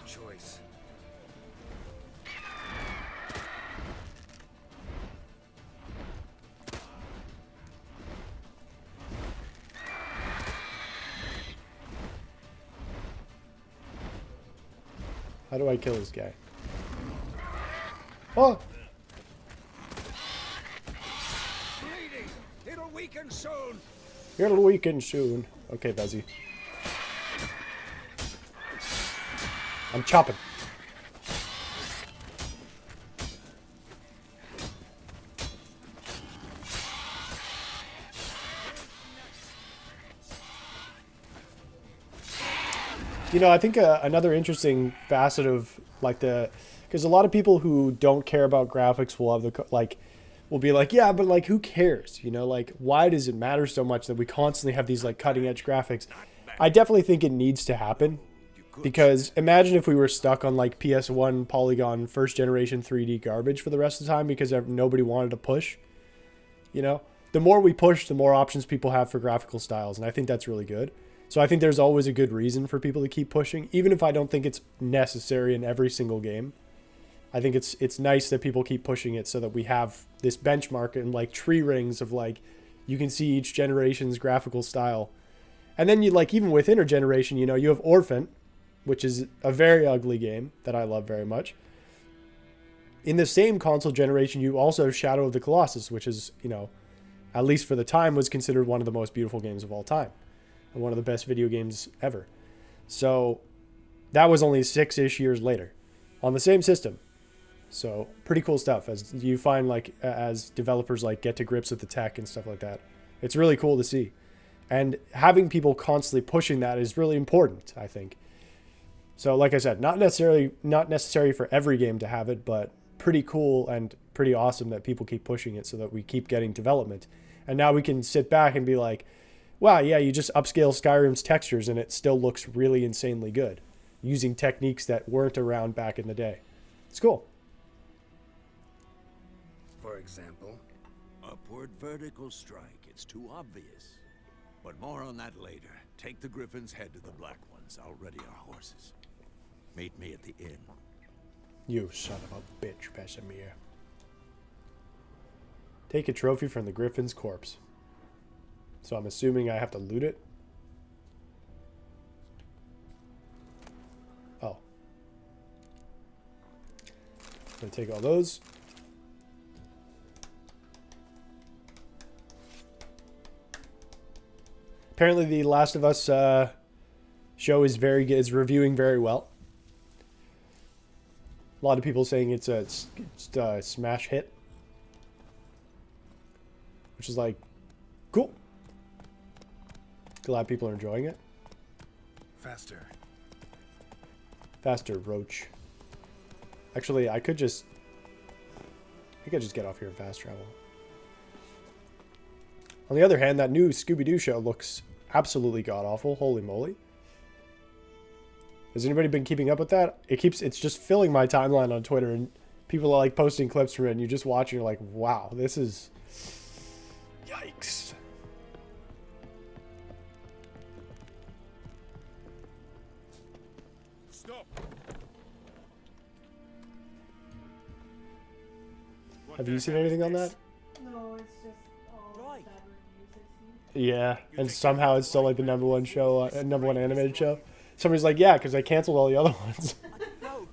choice. How do I kill this guy? Oh! Bleeding. It'll weaken soon. It'll weaken soon. Okay, Bezzy. I'm chopping. You know, I think another interesting facet of like because a lot of people who don't care about graphics will have will be like, yeah, but like who cares? You know, like why does it matter so much that we constantly have these like cutting edge graphics? I definitely think it needs to happen, because imagine if we were stuck on like PS1 polygon first generation 3D garbage for the rest of the time because nobody wanted to push. You know, the more we push, the more options people have for graphical styles, and I think that's really good. So I think there's always a good reason for people to keep pushing, even if I don't think it's necessary in every single game. I think it's nice that people keep pushing it so that we have this benchmark and like tree rings of like, you can see each generation's graphical style. And then you like, even within a generation, you know, you have Orphan, which is a very ugly game that I love very much. In the same console generation, you also have Shadow of the Colossus, which is, you know, at least for the time, was considered one of the most beautiful games of all time. And one of the best video games ever. So that was only 6-ish years later on the same system. So pretty cool stuff as you find like as developers like get to grips with the tech and stuff like that. It's really cool to see. And having people constantly pushing that is really important, I think. So like I said, not necessary for every game to have it, but pretty cool and pretty awesome that people keep pushing it so that we keep getting development. And now we can sit back and be like, wow, yeah, you just upscale Skyrim's textures and it still looks really insanely good using techniques that weren't around back in the day. It's cool. For example, Upward vertical strike. It's too obvious. But more on that later. Take the Griffin's head to the Black Ones. I'll ready our horses. Meet me at the inn. You son of a bitch, Vesemir. Take a trophy from the Griffin's corpse. So I'm assuming I have to loot it? Oh. I'm gonna take all those. Apparently the Last of Us show is very good, is reviewing very well. A lot of people saying it's a smash hit. Which is like, cool. Glad people are enjoying it. faster. Faster, Roach. Actually, I could just get off here and fast travel. On the other hand, that new Scooby-Doo show looks absolutely god-awful. Holy moly. Has anybody been keeping up with that? It's just filling my timeline on Twitter, and people are like posting clips from it, and you just watch and you're like, wow, this is... Yikes. Stop. Have you seen anything on that? No, it's just all Right. bad reviews I see. Yeah, and somehow it's still like the #1 show, #1 animated show. Somebody's like, yeah, because I canceled all the other ones. No.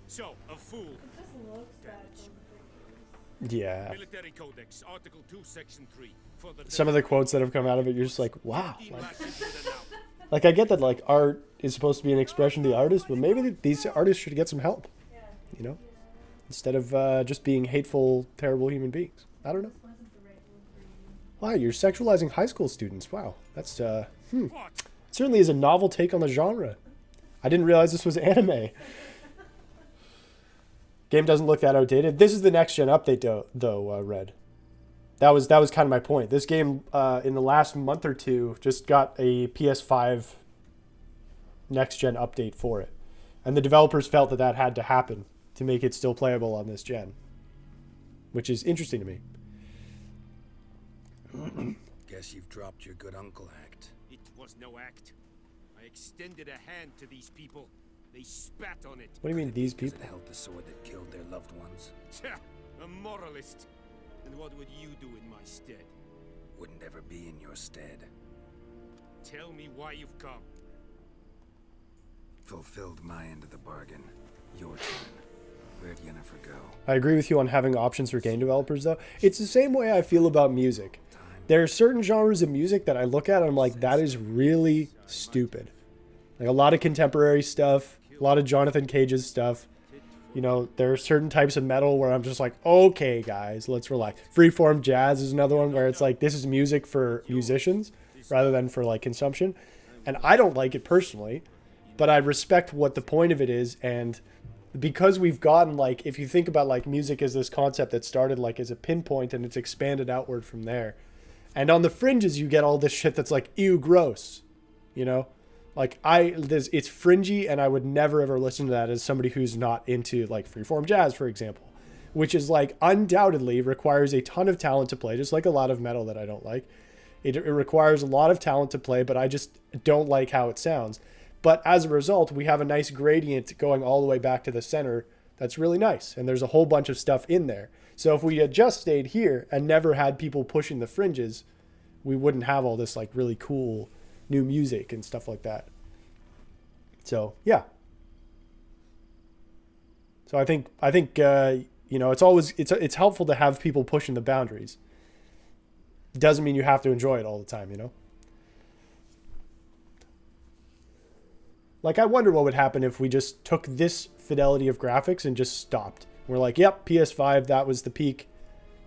So, a fool. It just looks bad from the pictures. Yeah. Military Codex, Article 2, Section 3. For the Some of the quotes that have come out of it, you're just like, wow. 15 Like, lashes with an out. like I get that like art is supposed to be an expression of the artist, but maybe these artists should get some help, Yeah. you know? Instead of just being hateful, terrible human beings. I don't know. This wasn't the right one for you. Wow, you're sexualizing high school students. Wow. That's, What? It certainly is a novel take on the genre. I didn't realize this was anime. Game doesn't look that outdated. This is the next gen update, though. Red. That was kind of my point. This game, in the last month or two, just got a PS5 next gen update for it, and the developers felt that had to happen to make it still playable on this gen, which is interesting to me. Guess you've dropped your good uncle act. It was no act. I extended a hand to these people. They spat on it. What do you mean these people? It held the sword that killed their loved ones. A moralist. And what would you do in my stead? Wouldn't ever be in your stead. Tell me why you've come. Fulfilled my end of the bargain. Your turn. Where'd Yennefer go? I agree with you on having options for game developers, though. It's the same way I feel about music. There are certain genres of music that I look at and I'm like, that is really stupid. Like a lot of contemporary stuff, a lot of Jonathan Cage's stuff. You know, there are certain types of metal where I'm just like, okay, guys, let's relax. Freeform jazz is another one where it's like, this is music for musicians rather than for like consumption. And I don't like it personally, but I respect what the point of it is. And because we've gotten like, if you think about like music as this concept that started like as a pinpoint and it's expanded outward from there. And on the fringes, you get all this shit that's like, ew, gross, you know? Like it's fringy, and I would never ever listen to that as somebody who's not into like freeform jazz, for example, which is like undoubtedly requires a ton of talent to play, just like a lot of metal that I don't like. It requires a lot of talent to play, but I just don't like how it sounds. But as a result, we have a nice gradient going all the way back to the center. That's really nice, and there's a whole bunch of stuff in there. So if we had just stayed here and never had people pushing the fringes, we wouldn't have all this like really cool new music and stuff like that. So yeah. So I think you know, it's helpful to have people pushing the boundaries. Doesn't mean you have to enjoy it all the time, you know. Like I wonder what would happen if we just took this fidelity of graphics and just stopped. We're like, yep, PS5, that was the peak.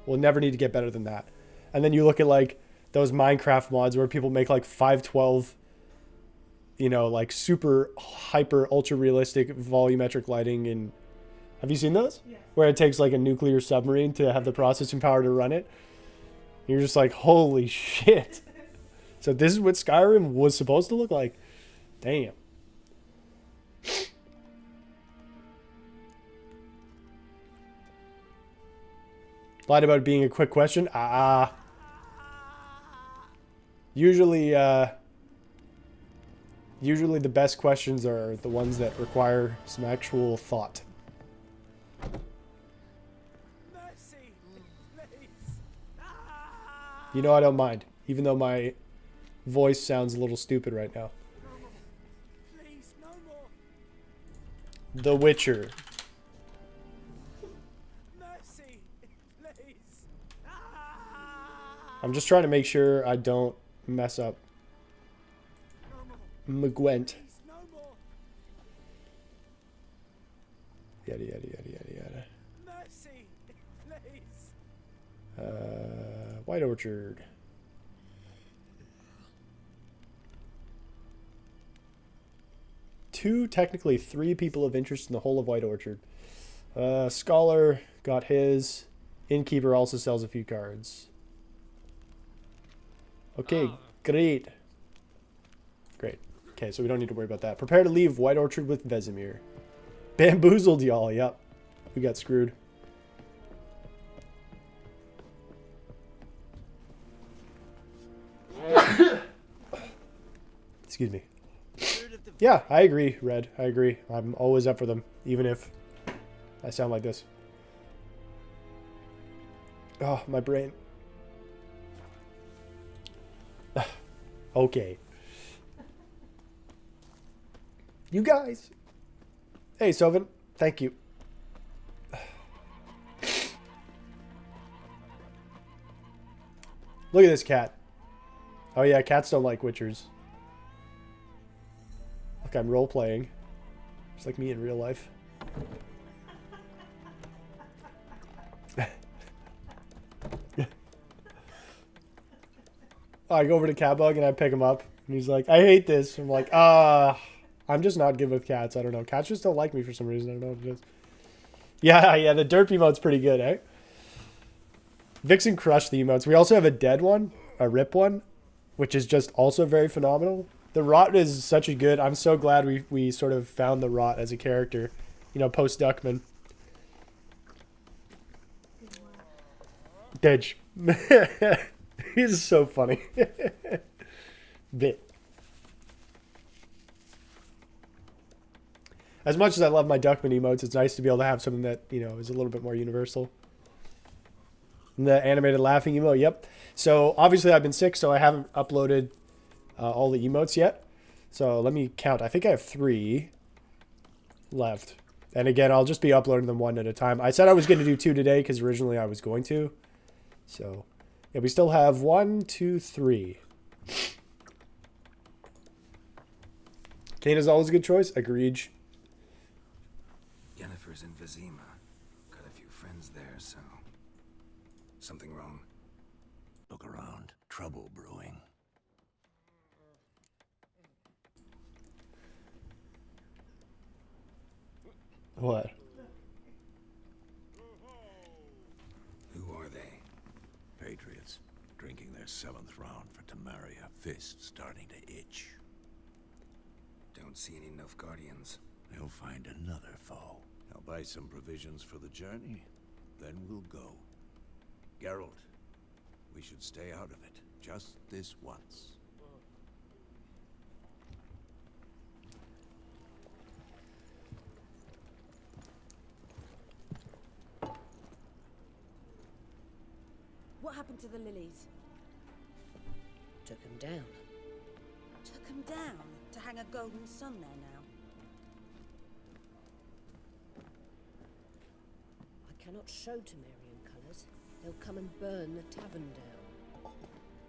We'll never need to get better than that. And then you look at like those Minecraft mods where people make like 512, you know, like super hyper ultra realistic volumetric lighting. And have you seen those? Yes. Where it takes like a nuclear submarine to have the processing power to run it. You're just like, holy shit. So this is what Skyrim was supposed to look like. Damn. Lied about it being a quick question. Usually, usually the best questions are the ones that require some actual thought. Mercy, please. You know I don't mind, even though my voice sounds a little stupid right now. No more. Please, no more. The Witcher. Mercy, please. I'm just trying to make sure I don't mess up No more. McGwent. Please, no more. Yada, yada, yada, yada, yada. Mercy, please. White Orchard. Two, technically three people of interest in the whole of White Orchard. Scholar got his. Innkeeper also sells a few cards. Okay, great. Great. Okay, so we don't need to worry about that. Prepare to leave White Orchard with Vesemir. Bamboozled, y'all. Yep. We got screwed. Excuse me. Yeah, I agree, Red. I agree. I'm always up for them, even if I sound like this. Oh, my brain. Okay. You guys. Hey, Sovin. Thank you. Look at this cat. Oh yeah, cats don't like witchers. Look, I'm role-playing. Just like me in real life. I go over to Catbug and I pick him up. And he's like, I hate this. I'm like, I'm just not good with cats. I don't know. Cats just don't like me for some reason. I don't know what it is. Yeah, the derp emote's pretty good, eh? Vixen crushed the emotes. We also have a dead one, a rip one, which is just also very phenomenal. The Rot is such a good... I'm so glad we sort of found the Rot as a character, you know, post-Duckman. Didge. He's so funny. Bit. As much as I love my Duckman emotes, it's nice to be able to have something that, you know, is a little bit more universal. And the animated laughing emote, yep. So, obviously I've been sick, so I haven't uploaded all the emotes yet. So, let me count. I think I have 3 left. And again, I'll just be uploading them one at a time. I said I was going to do 2 today, because originally I was going to. So, yeah, we still have 1, 2, 3. Kane is always a good choice. Agreed. Yennefer's in Vizima. Got a few friends there, so... Something wrong? Look around. Trouble brewing. What? Who are they? Patriots. Drinking their 7th round for Tamaria. Fist starting to itch. Don't see any Nilfgaardians. They'll find another foe. I'll buy some provisions for the journey. Then we'll go. Geralt, we should stay out of it. Just this once. What happened to the lilies? Took him down. Took them down to hang a golden sun there now. I cannot show Temerian colours. They'll come and burn the tavern down.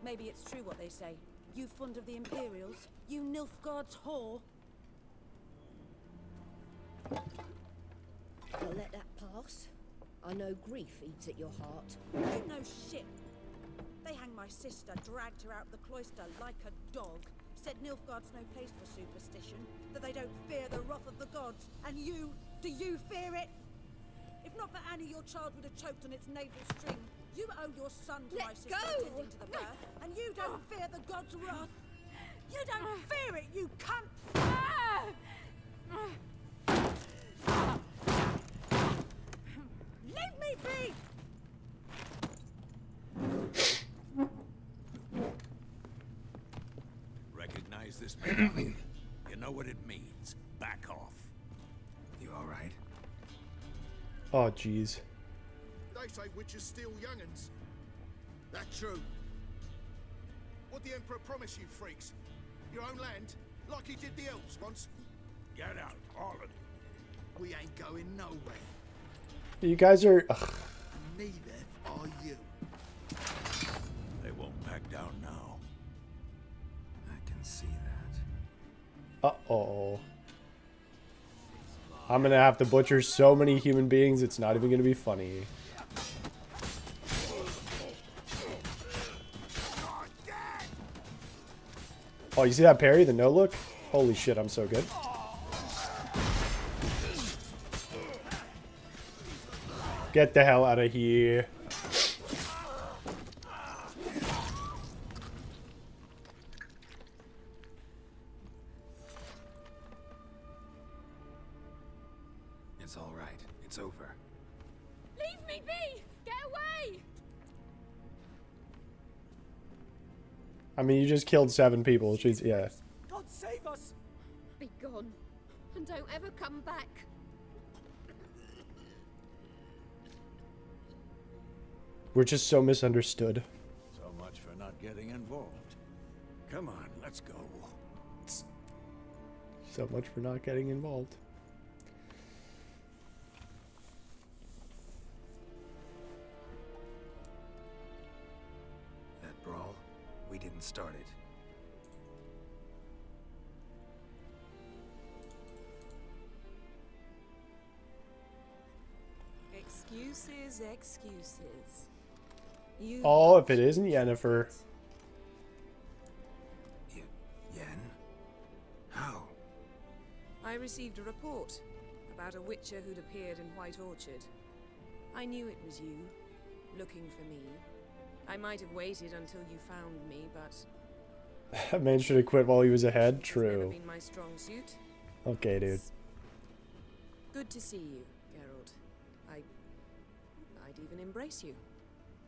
Maybe it's true what they say. You fond of the Imperials? You Nilfgaard's whore? I'll let that pass. I know grief eats at your heart. You know shit. They hanged my sister, dragged her out of the cloister like a dog. Said Nilfgaard's no place for superstition, that they don't fear the wrath of the gods. And you, do you fear it? If not for Annie, your child would have choked on its navel string. You owe your son to my sister attending to the birth, and you don't fear the gods' wrath. You don't fear it, you cunt! Leave me be! Recognize this medallion? You know what it means. Back off. You alright? Oh, jeez. They say witches steal young'uns. That true. What the Emperor promise you, freaks? Your own land? Like he did the elves once? Get out, all of you. We ain't going nowhere. You guys are... Ugh. Neither are you. They won't back down now. I can see that. Uh-oh. I'm gonna have to butcher so many human beings, it's not even gonna be funny. Oh, you see that parry? The no look? Holy shit, I'm so good. Get the hell out of here. It's all right. It's over. Leave me be! Get away! I mean, you just killed 7 people. She's, yeah. God save us! Be gone. And don't ever come back. We're just so misunderstood. So much for not getting involved. Come on, let's go. So much for not getting involved. That brawl, we didn't start it. Excuses, excuses. You Oh, if it isn't Yennefer. Yen? How? I received a report about a witcher who'd appeared in White Orchard. I knew it was you, looking for me. I might have waited until you found me, but That man should have quit while he was ahead. it's never True. been my strong suit. Okay, dude. Good to see you, Geralt. I'd even embrace you.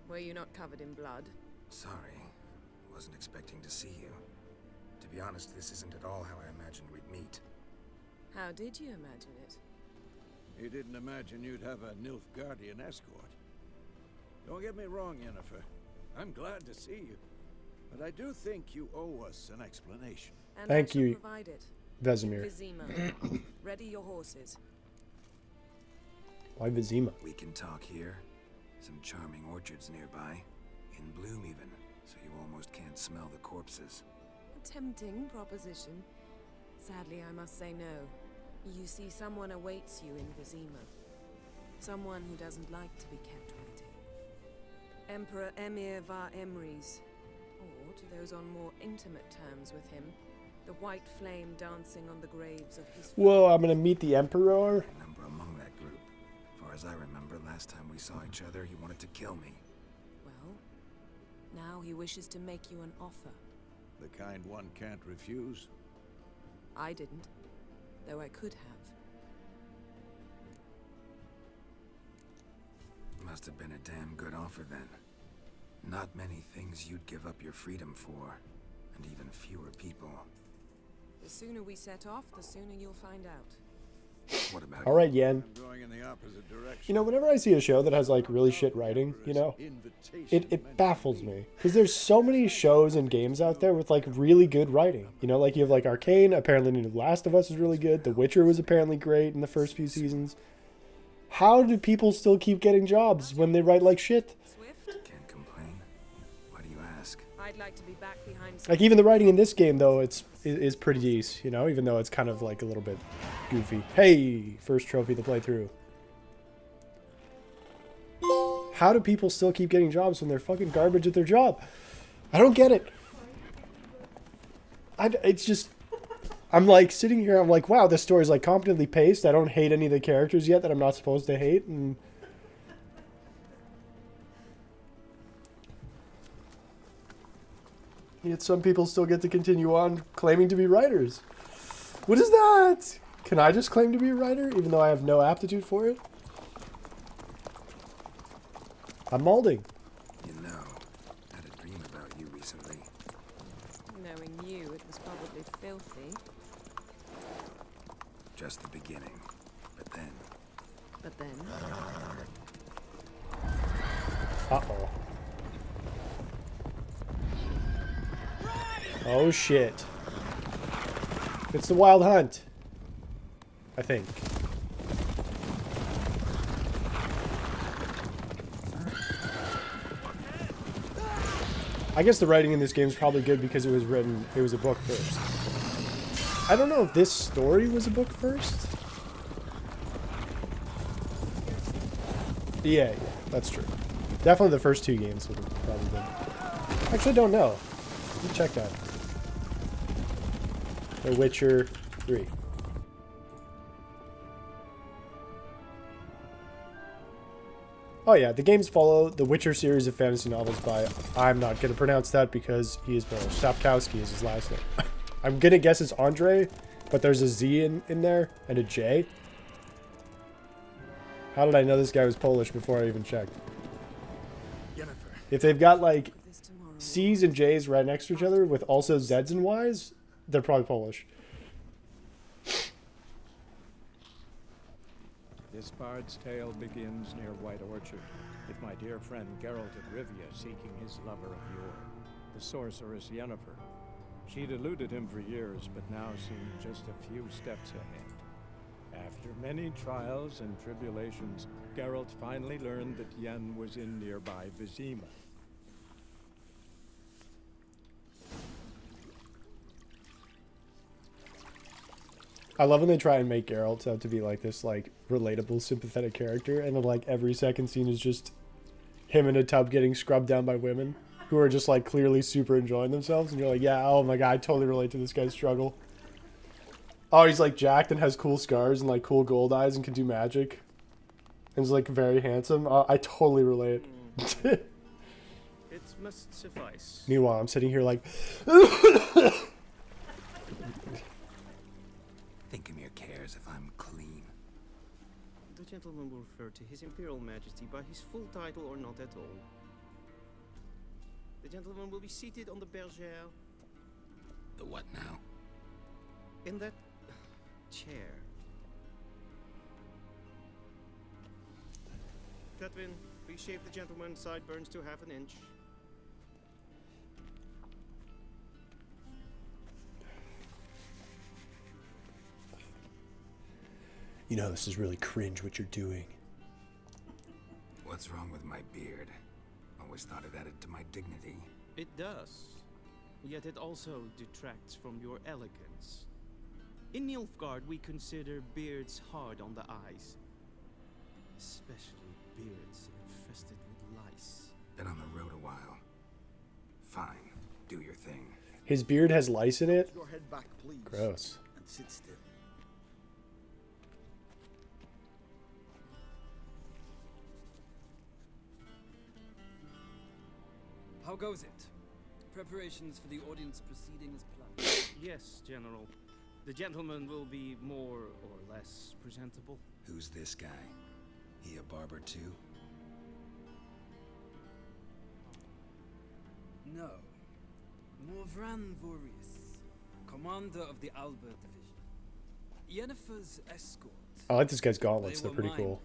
Were you not covered in blood? Sorry. Wasn't expecting to see you. To be honest, this isn't at all how I imagined we'd meet. How did you imagine it? You didn't imagine you'd have a Nilfgaardian escort. Don't get me wrong, Yennefer. I'm glad to see you. But I do think you owe us an explanation. And Thank I shall you, provide it. Vesemir. Vizima. Ready your horses. Why Vizima? We can talk here. Some charming orchards nearby. In bloom even, so you almost can't smell the corpses. A tempting proposition. Sadly, I must say no. You see, someone awaits you in Vizima. Someone who doesn't like to be kept waiting. Emperor Emir var Emrys. Or, to those on more intimate terms with him, the white flame dancing on the graves of his... Whoa, I'm gonna meet the Emperor? A number among that group. Far as I remember, last time we saw each other, he wanted to kill me. Well, now he wishes to make you an offer. The kind one can't refuse. I didn't, though I could have. Must have been a damn good offer then. Not many things you'd give up your freedom for, and even fewer people. The sooner we set off, the sooner you'll find out. What about All right, Yen. I'm going in the opposite direction. You know, whenever I see a show that has like really shit writing, you know, it baffles me because there's so many shows and games out there with like really good writing. You know, like you have like Arcane. Apparently, The Last of Us is really good. The Witcher was apparently great in the first few seasons. How do people still keep getting jobs when they write like shit? Swift, Can't complain. Why do you ask? I'd like to be back behind some... Like even the writing in this game though, is pretty decent. You know, even though it's kind of like a little bit goofy. Hey, first trophy to play through. How do people still keep getting jobs when they're fucking garbage at their job? I don't get it. It's just, I'm like sitting here, I'm like, wow, this story's like competently paced. I don't hate any of the characters yet that I'm not supposed to hate, and yet some people still get to continue on claiming to be writers. What is that? Can I just claim to be a writer even though I have no aptitude for it? I'm molding. You know, I had a dream about you recently. Knowing you, it was probably filthy. Just the beginning. But then... But then... Uh-oh. Oh shit. It's the Wild Hunt. I think. I guess the writing in this game is probably good because it was a book first. I don't know if this story was a book first. Yeah, that's true. Definitely the first two games would have probably been. Actually, I don't know. Let me check that. The Witcher 3. Oh yeah, the games follow the Witcher series of fantasy novels by, I'm not going to pronounce that because he is Polish. Sapkowski is his last name. I'm going to guess it's Andre, but there's a Z in there and a J. How did I know this guy was Polish before I even checked? If they've got like C's and J's right next to each other with also Z's and Y's, they're probably Polish. This bard's tale begins near White Orchard, with my dear friend Geralt of Rivia seeking his lover of yore, the sorceress Yennefer. She'd eluded him for years, but now seemed just a few steps ahead. After many trials and tribulations, Geralt finally learned that Yen was in nearby Vizima. I love when they try and make Geralt out to be like this like relatable, sympathetic character, and then like every second scene is just him in a tub getting scrubbed down by women who are just like clearly super enjoying themselves, and you're like, yeah, oh my god, I totally relate to this guy's struggle. Oh, he's like jacked and has cool scars and like cool gold eyes and can do magic, and is like very handsome. I totally relate. It must suffice. Meanwhile, I'm sitting here like. Think him your cares if I'm clean. The gentleman will refer to His Imperial Majesty by his full title or not at all. The gentleman will be seated on the bergère. The what now? In that chair. Cutwin, please shave the gentleman's sideburns to half an inch. You know, this is really cringe what you're doing. What's wrong with my beard? Always thought it added to my dignity. It does. Yet it also detracts from your elegance. In Nilfgaard, we consider beards hard on the eyes. Especially beards infested with lice. Been on the road a while. Fine. Do your thing. His beard has lice in it? Your head back, please. Gross. And sit still. How goes it? Preparations for the audience proceeding as planned? Yes, General. The gentleman will be more or less presentable. Who's this guy? He a barber too? No. Morvran Vorius, commander of the Alba Division. Yennefer's escort. I like this guy's gauntlets. They They're were pretty cool.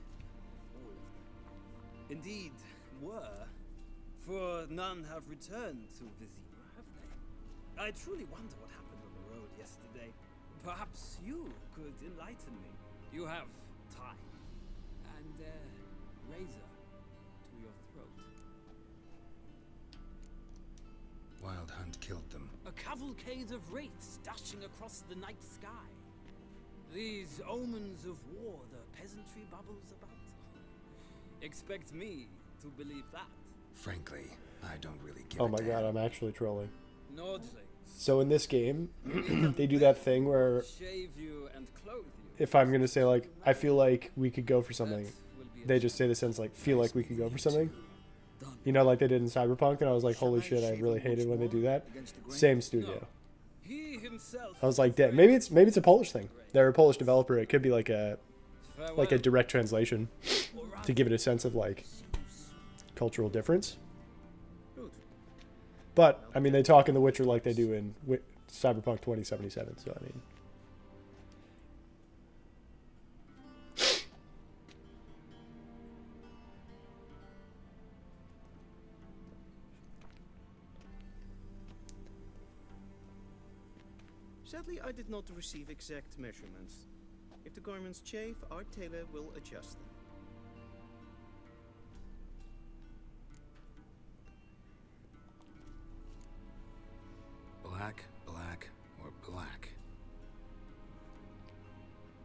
Indeed, were. For none have returned to Vizima, have they? I truly wonder what happened on the road yesterday. Perhaps you could enlighten me. You have time. And a razor to your throat. Wild Hunt killed them. A cavalcade of wraiths dashing across the night sky. These omens of war the peasantry bubbles about. Expect me to believe that. Frankly, I don't really give Oh a my damn. god, I'm actually trolling. Nordlings. So in this game, they do that thing where Shave you and clothe you. if I'm gonna say like, I feel like we could go for something, they just say the sentence like, feel like we could go for something. You know, like they did in Cyberpunk, and I was like, holy shit, I really hated when they do that. Same studio. He himself. I was like, damn, maybe it's a Polish thing. They're a Polish developer. It could be like a direct translation to give it a sense of like cultural difference. But I mean, they talk in The Witcher like they do in Cyberpunk 2077. So I mean. Sadly, I did not receive exact measurements. If the garments chafe, our tailor will adjust them. Black, black, or black?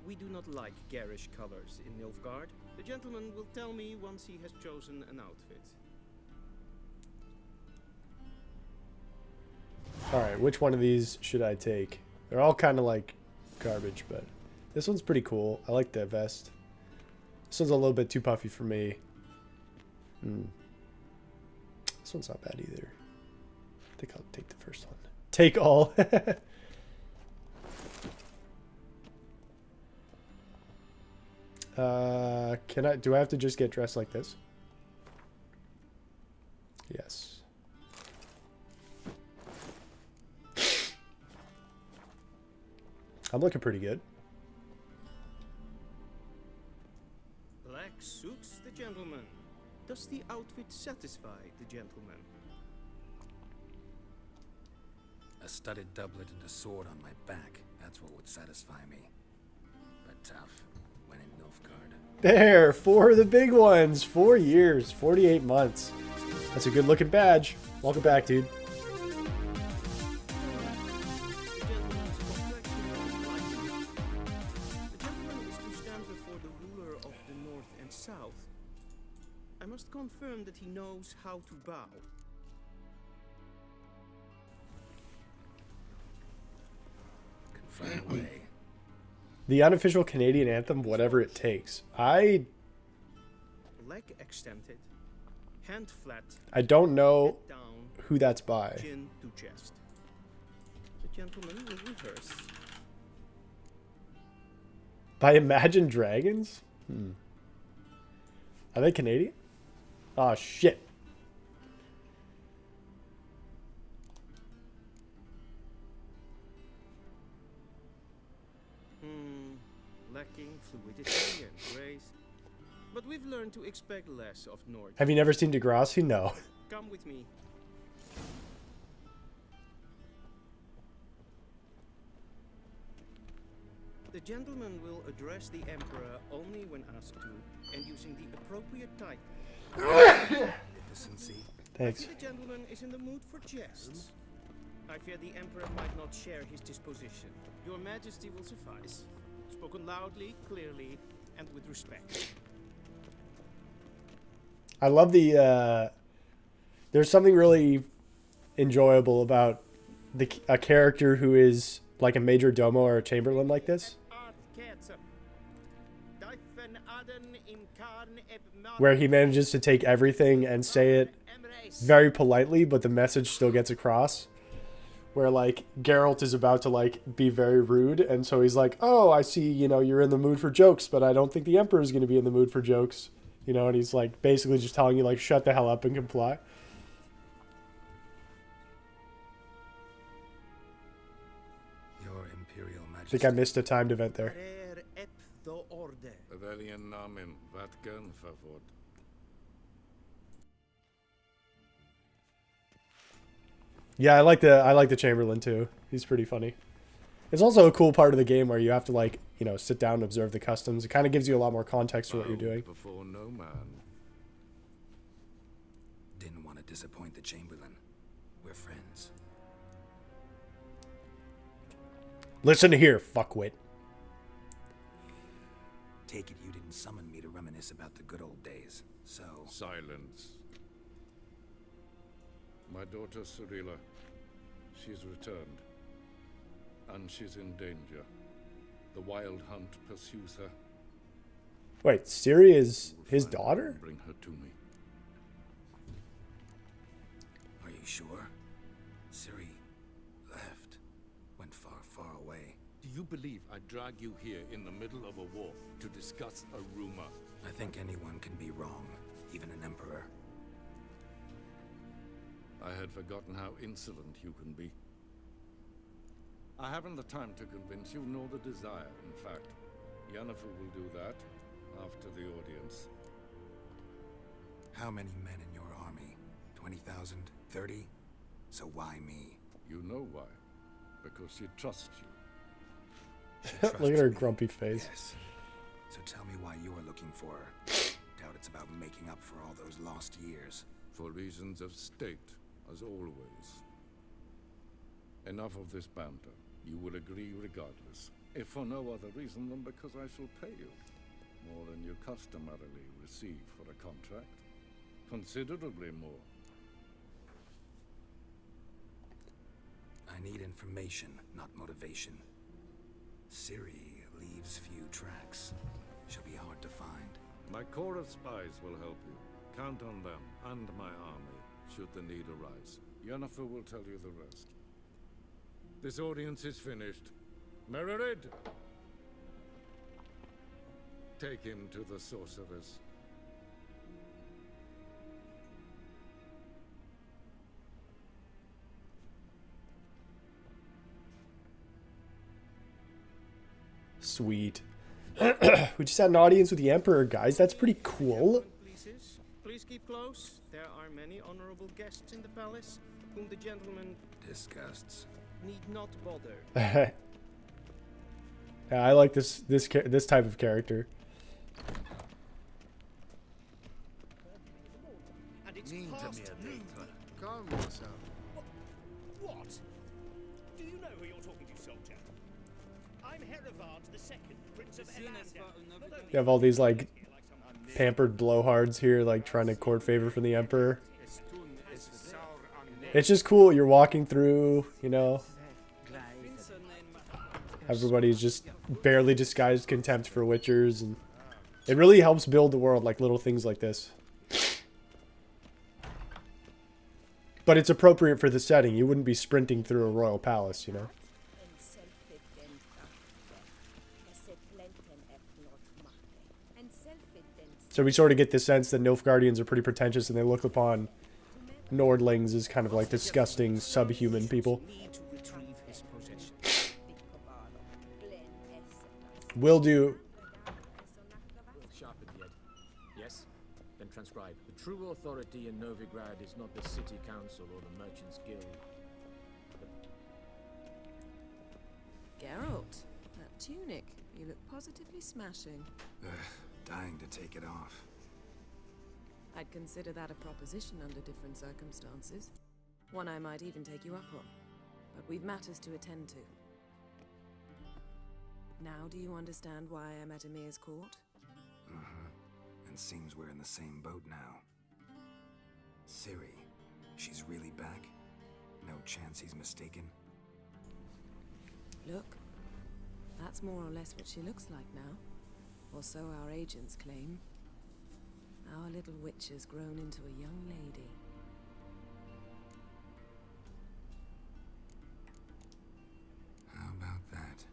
We do not like garish colors in Nilfgaard. The gentleman will tell me once he has chosen an outfit. Alright, which one of these should I take? They're all kind of like garbage, but this one's pretty cool. I like the vest. This one's a little bit too puffy for me. This one's not bad either. I think I'll take the first one. Take all. Do I have to just get dressed like this? Yes. I'm looking pretty good. Black suits the gentleman. Does the outfit satisfy the gentleman? A studded doublet and a sword on my back. That's what would satisfy me. But tough when in Nilfgaard. There, 4 of the big ones. 4 years, 48 months. That's a good looking badge. Welcome back, dude. I must confirm that he knows how to bow. Confirm away. The unofficial Canadian anthem, Whatever It Takes. Leg extended, hand flat. I don't know down, who that's by. Chin to chest. The gentleman will rehearse. By Imagine Dragons? Are they Canadian? Oh, shit. Lacking fluidity and grace. But we've learned to expect less of Nord. Have you never seen Degrassi? No. Come with me. The gentleman will address the Emperor only when asked to, and using the appropriate title. Thanks. I see the gentleman is in the mood for jests. I fear the Emperor might not share his disposition. Your Majesty will suffice. Spoken loudly, clearly, and with respect. I love the, there's something really enjoyable about a character who is like a major domo or a chamberlain like this. Where he manages to take everything and say it very politely, but the message still gets across. Where like Geralt is about to like be very rude, and so he's like, "Oh, I see, you know, you're in the mood for jokes, but I don't think the Emperor is going to be in the mood for jokes." You know, and he's like basically just telling you like, "Shut the hell up and comply." Your Imperial I Majesty. think I missed a timed event there. Welchen Namen? Wat gern favor? Yeah, I like the Chamberlain too. He's pretty funny. It's also a cool part of the game where you have to like, you know, sit down and observe the customs. It kind of gives you a lot more context for what you're doing. Before no man. Didn't want to disappoint the Chamberlain. We're friends. Listen here, fuckwit. Take it you didn't summon me to reminisce about the good old days, so... Silence. My daughter Cirilla, she's returned. And she's in danger. The Wild Hunt pursues her. Wait, Ciri is his daughter? Bring her to me. Are you sure? Ciri left. Went far, far away. Do you believe I drag you here in the middle of a war to discuss a rumor? I think anyone can be wrong, even an emperor. I had forgotten how insolent you can be. I haven't the time to convince you, nor the desire, in fact. Yennefer will do that after the audience. How many men in your army? 20,000? 30? So why me? You know why. Because she trusts you. Look at her grumpy face. Yes. So tell me why you're looking for her. Doubt it's about making up for all those lost years. For reasons of state, as always. Enough of this banter. You will agree regardless. If for no other reason than because I shall pay you. More than you customarily receive for a contract. Considerably more. I need information, not motivation. Ciri leaves few tracks. She'll be hard to find. My corps of spies will help you. Count on them and my army, should the need arise. Yennefer will tell you the rest. This audience is finished. Mererid! Take him to the sorceress. Sweet. We just had an audience with the Emperor, guys. That's pretty cool. Please keep close. There are many honorable guests in the palace, whom the gentleman disgusts need not bother. Yeah, I like this type of character. And it's Mean to past me a noon. bit. Calm yourself. What? Do you know who you're talking to, soldier? I'm Herivard II, Prince of Elandel. You have all these like pampered blowhards here, like trying to court favor from the Emperor. It's just cool. You're walking through, you know. Everybody's just barely disguised contempt for witchers, and it really helps build the world, like little things like this. But it's appropriate for the setting. You wouldn't be sprinting through a royal palace, you know. So we sort of get the sense that Nilfgaardians are pretty pretentious, and they look upon Nordlings as kind of like disgusting subhuman people. Will do. Sharpen the edge. Yes? Then transcribe. The true authority in Novigrad is not the city council or the merchants guild. Geralt, that tunic. You look positively smashing. Dying to take it off. I'd consider that a proposition under different circumstances. One I might even take you up on. But we've matters to attend to. Now do you understand why I'm at Emir's court? And seems we're in the same boat now. Ciri, she's really back? No chance he's mistaken? Look, that's more or less what she looks like now. Or so our agents claim. Our little witch has grown into a young lady. How about that?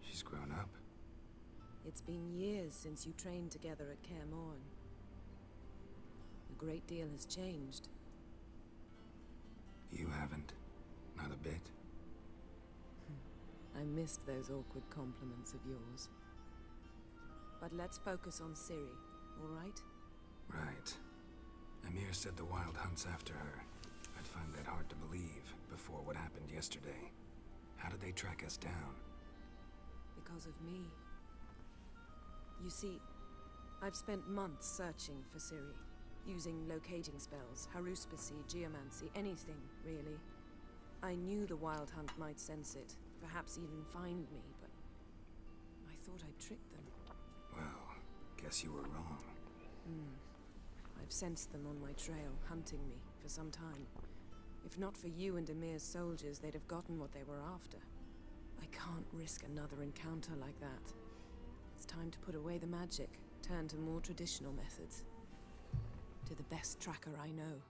She's grown up? It's been years since you trained together at Kaer Morhen. A great deal has changed. You haven't? Not a bit? I missed those awkward compliments of yours. But let's focus on Ciri, all right? Right. Emir said the Wild Hunt's after her. I'd find that hard to believe before what happened yesterday. How did they track us down? Because of me. You see, I've spent months searching for Ciri, using locating spells, haruspicy, geomancy, anything, really. I knew the Wild Hunt might sense it, perhaps even find me, but I thought I'd tricked them. Well, Guess you were wrong. I've sensed them on my trail, hunting me for some time. If not for you and Emir's soldiers, they'd have gotten what they were after. I can't risk another encounter like that. It's time to put away the magic, turn to more traditional methods. To the best tracker I know.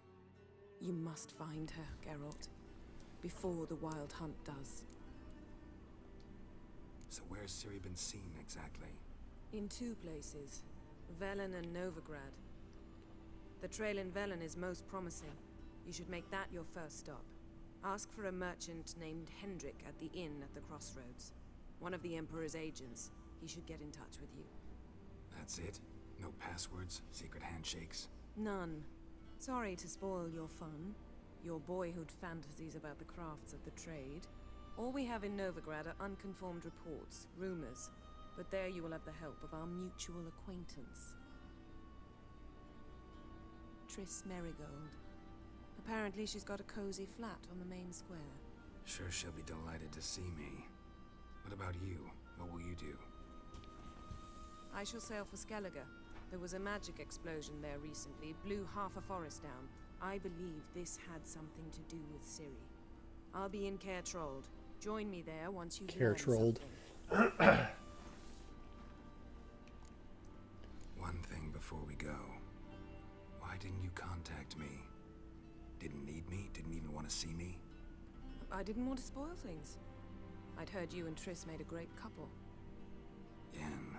You must find her, Geralt, before the Wild Hunt does. So where's Ciri been seen exactly? In 2 places, Velen and Novigrad. The trail in Velen is most promising. You should make that your first stop. Ask for a merchant named Hendrik at the inn at the crossroads. One of the Emperor's agents. He should get in touch with you. That's it? No passwords? Secret handshakes? None. Sorry to spoil your fun. Your boyhood fantasies about the crafts of the trade. All we have in Novigrad are unconfirmed reports, rumors. But there you will have the help of our mutual acquaintance. Triss Merigold. Apparently she's got a cozy flat on the main square. Sure she'll be delighted to see me. What about you? What will you do? I shall sail for Skellige. There was a magic explosion there recently, blew half a forest down. I believe this had something to do with Ciri. I'll be in Caer Trold. Join me there once you've Caer learned Trold. something. One thing before we go. Why didn't you contact me? Didn't need me? Didn't even want to see me? I didn't want to spoil things. I'd heard you and Triss made a great couple. Yen,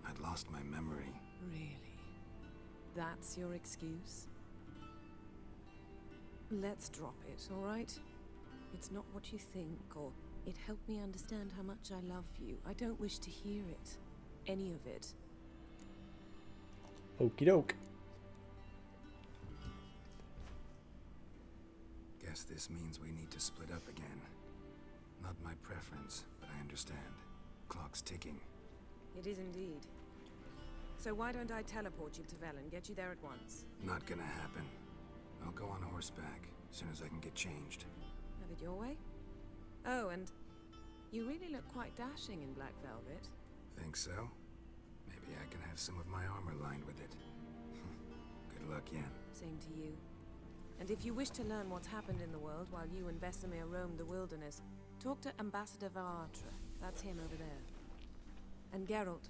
I'd lost my memory. Really? That's your excuse? Let's drop it, all right? It's not what you think, or it helped me understand how much I love you. I don't wish to hear it. Any of it. Okie doke. Guess this means we need to split up again. Not my preference, but I understand. Clock's ticking. It is indeed. So why don't I teleport you to Velen, get you there at once? Not gonna happen. I'll go on horseback, as soon as I can get changed. Have it your way? Oh, and you really look quite dashing in black velvet. Think so? Maybe I can have some of my armor lined with it. Good luck, Yen. Same to you. And if you wish to learn what's happened in the world while you and Vesemir roamed the wilderness, talk to Ambassador Varatra. That's him over there. And Geralt,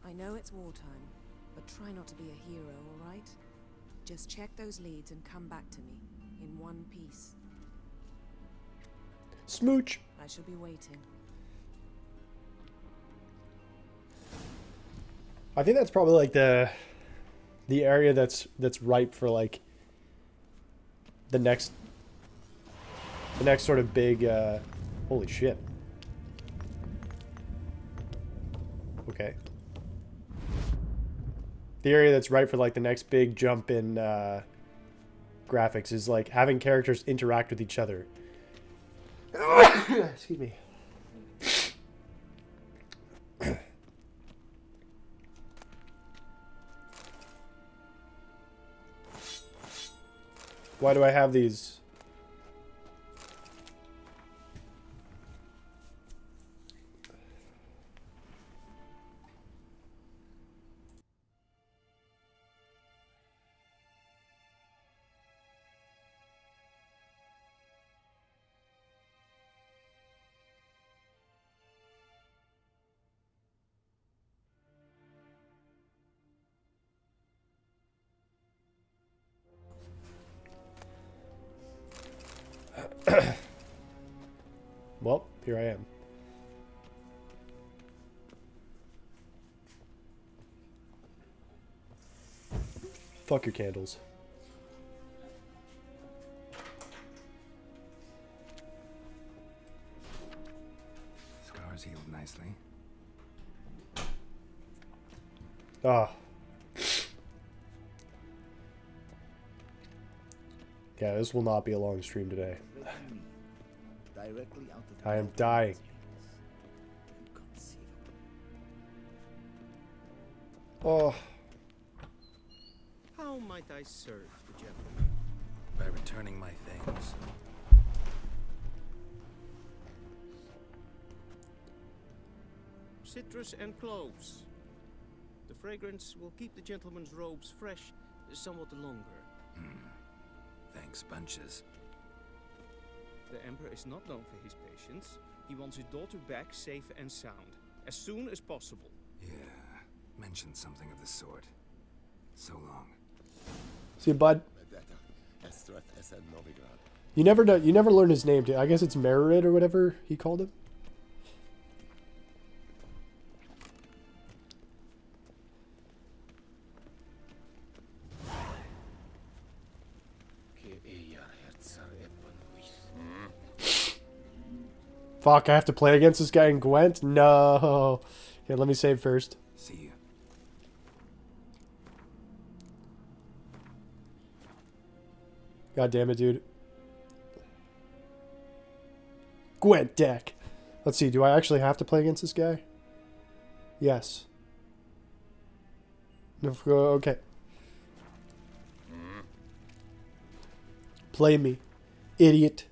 I know it's wartime, but try not to be a hero, all right? Just check those leads and come back to me, in one piece. Smooch. I shall be waiting. I think that's probably like the area that's ripe for like the next sort of big holy shit. Okay. The area that's right for like the next big jump in graphics is like having characters interact with each other. Excuse me. Why do I have these? Well, here I am. Fuck your candles. Scars healed nicely. Ah. Yeah, this will not be a long stream today. I am dying. Oh. How might I serve the gentleman? By returning my things. Citrus and cloves. The fragrance will keep the gentleman's robes fresh somewhat longer. Thanks, bunches. The Emperor is not known for his patience. He wants his daughter back safe and sound, as soon as possible. Yeah, mentioned something of the sort. So long. See, bud. You never learn his name. I guess it's Merit or whatever he called him. Fuck, I have to play against this guy in Gwent? No. Okay, let me save first. See you. God damn it, dude. Gwent deck. Let's see, do I actually have to play against this guy? Yes. Okay. Play me, idiot.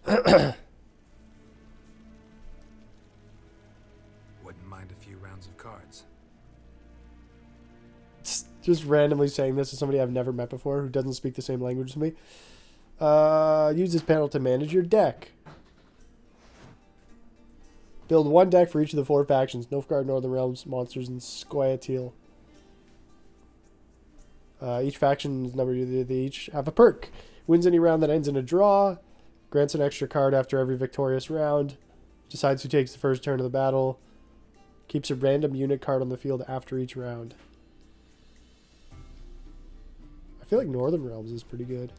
Wouldn't mind a few rounds of cards. Just randomly saying this to somebody I've never met before who doesn't speak the same language as me. Use this panel to manage your deck. Build one deck for each of the 4 factions. Nilfgaard, Northern Realms, Monsters, and Scoia'tael. Each faction's number, they each have a perk. Wins any round that ends in a draw. Grants an extra card after every victorious round. Decides who takes the first turn of the battle. Keeps a random unit card on the field after each round. I feel like Northern Realms is pretty good.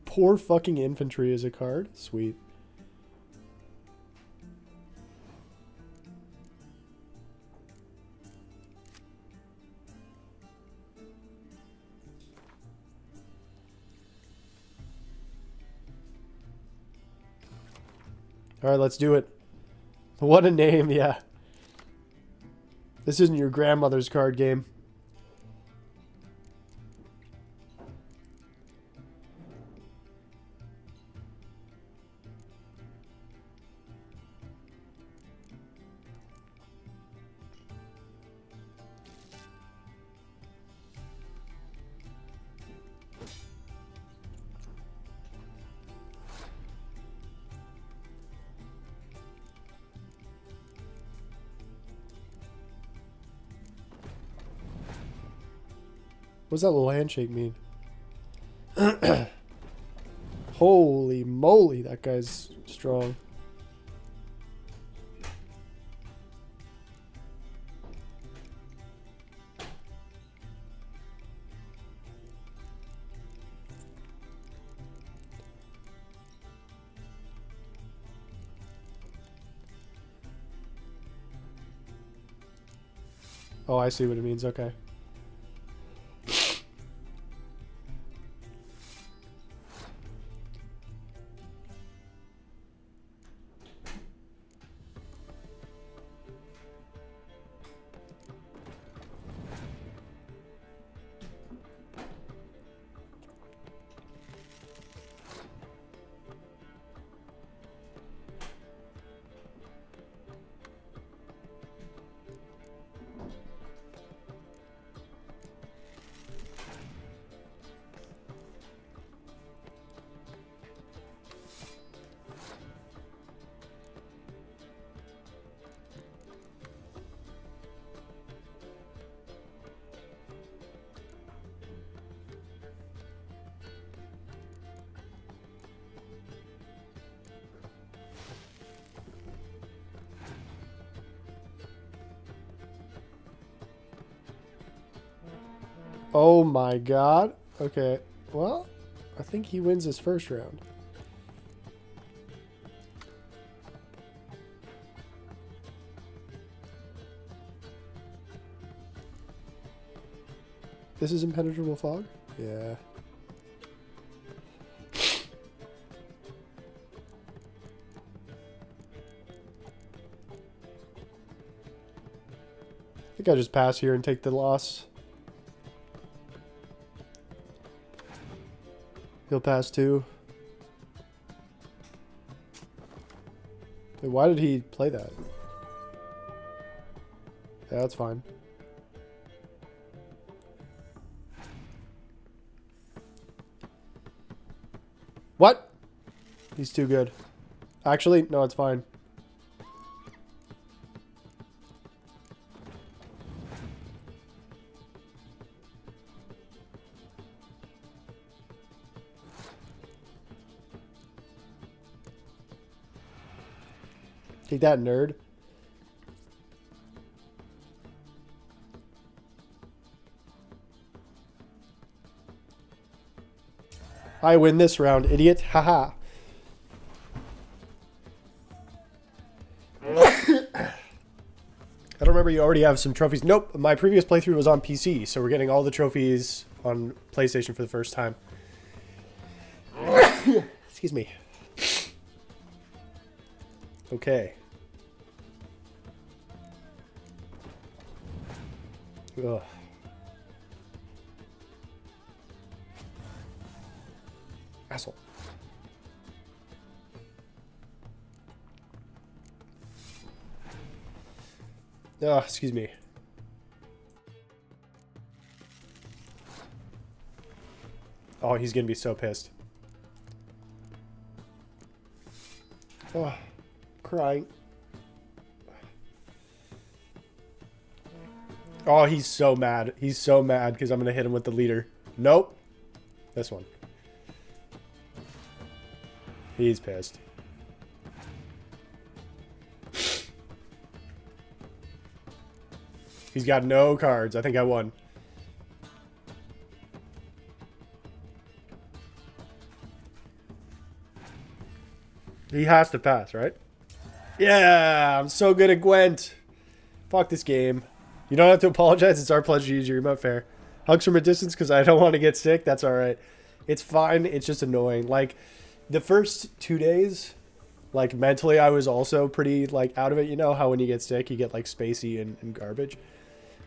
Poor fucking infantry is a card. Sweet. All right, let's do it. What a name, yeah. This isn't your grandmother's card game. What does that little handshake mean? Holy moly, that guy's strong. Oh, I see what it means. Okay. Oh my god. Okay. Well, I think he wins his first round. This is impenetrable fog? Yeah. I think I just pass here and take the loss. He'll pass too. Wait, why did he play that? Yeah, that's fine. What? He's too good. Actually, no, it's fine. Take that, nerd. I win this round, idiot. Haha. I don't remember, you already have some trophies. Nope, my previous playthrough was on PC, so we're getting all the trophies on PlayStation for the first time. Excuse me. Okay. Ugh. Asshole. Oh, excuse me. Oh, he's gonna be so pissed. Oh, crying. Oh, he's so mad. He's so mad because I'm gonna hit him with the leader. Nope. This one. He's pissed. He's got no cards. I think I won. He has to pass, right? Yeah, I'm so good at Gwent. Fuck this game. You don't have to apologize. It's our pleasure to use your remote fair. Hugs from a distance because I don't want to get sick. That's all right. It's fine. It's just annoying. Like, the first 2 days, like, mentally I was also pretty, like, out of it. You know how when you get sick, you get, like, spacey and garbage.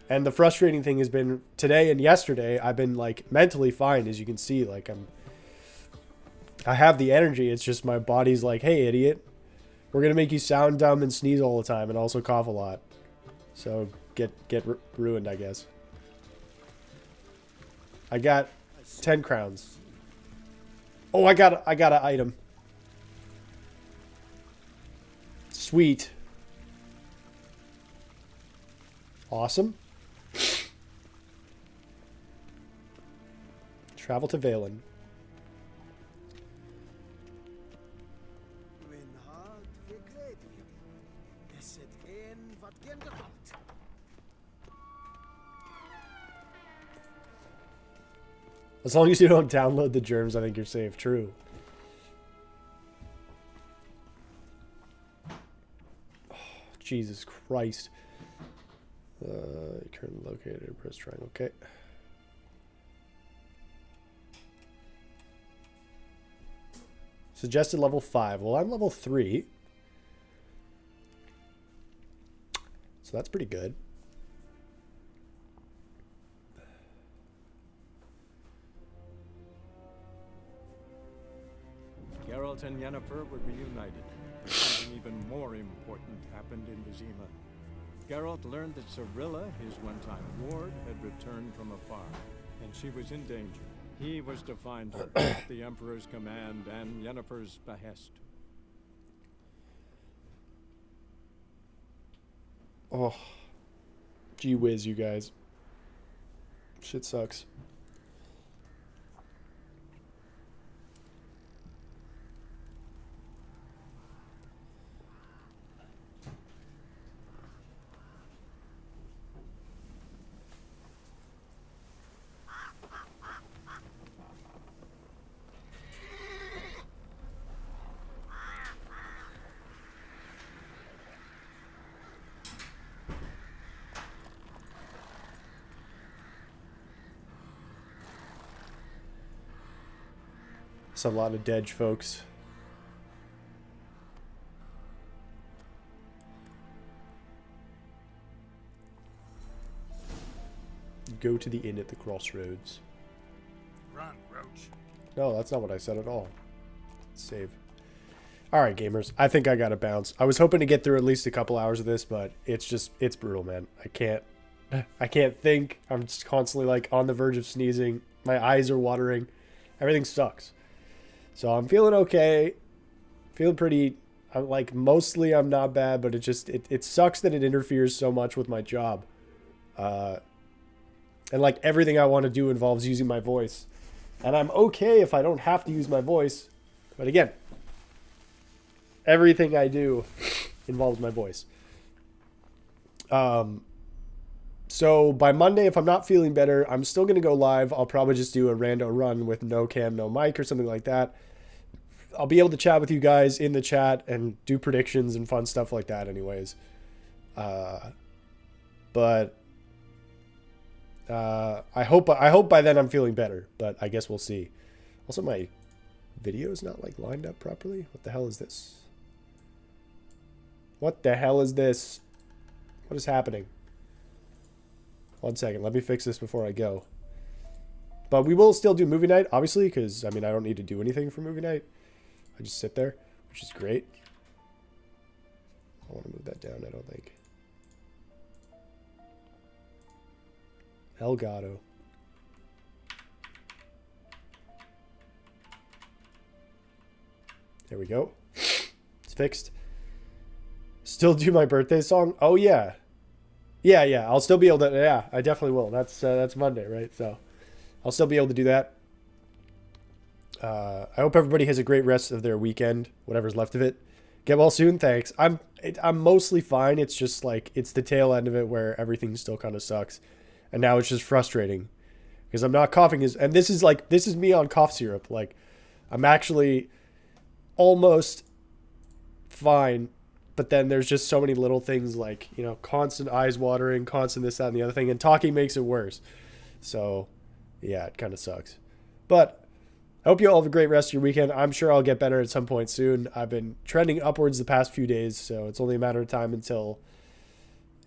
And the frustrating thing has been today and yesterday, I've been, like, mentally fine, as you can see. Like, I have the energy. It's just my body's like, hey, idiot. We're going to make you sound dumb and sneeze all the time and also cough a lot. So get ruined, I guess. I got 10 crowns. Oh, I got an item. Sweet. Awesome. Travel to Valen. As long as you don't download the germs, I think you're safe. True. Oh, Jesus Christ. Currently located. Press triangle. Okay. Suggested level 5. Well, I'm level 3. So that's pretty good. Geralt and Yennefer were reunited. Something even more important happened in Vizima. Geralt learned that Cirilla, his one-time ward, had returned from afar, and she was in danger. He was to find her at the Emperor's command and Yennefer's behest. Oh. Gee whiz, you guys. Shit sucks. That's a lot of Dej, folks. Go to the inn at the crossroads. Run, Roach. No, that's not what I said at all. Save. Alright, gamers. I think I gotta bounce. I was hoping to get through at least a couple hours of this, but it's brutal, man. I can't think. I'm just constantly like on the verge of sneezing. My eyes are watering. Everything sucks. So I'm feeling okay. Feeling pretty, I'm like, mostly I'm not bad, but it sucks that it interferes so much with my job. And like everything I want to do involves using my voice. And I'm okay if I don't have to use my voice. But again, everything I do involves my voice. So by Monday, if I'm not feeling better, I'm still going to go live. I'll probably just do a rando run with no cam, no mic or something like that. I'll be able to chat with you guys in the chat and do predictions and fun stuff like that anyways. But I hope by then I'm feeling better, but I guess we'll see. Also, my video is not like lined up properly. What the hell is this? What the hell is this? What is happening? 1 second. Let me fix this before I go. But we will still do movie night, obviously, because, I mean, I don't need to do anything for movie night. I just sit there, which is great. I want to move that down, I don't think. Elgato. There we go. It's fixed. Still do my birthday song? Oh, yeah. Yeah. I'll still be able to. Yeah, I definitely will. That's Monday, right? So I'll still be able to do that. I hope everybody has a great rest of their weekend, whatever's left of it. Get well soon. Thanks. I'm mostly fine. It's just like it's the tail end of it where everything still kind of sucks, and now it's just frustrating because I'm not coughing and this is me on cough syrup. Like I'm actually almost fine. But then there's just so many little things like, you know, constant eyes watering, constant this, that, and the other thing. And talking makes it worse. So, yeah, it kind of sucks. But I hope you all have a great rest of your weekend. I'm sure I'll get better at some point soon. I've been trending upwards the past few days. So it's only a matter of time until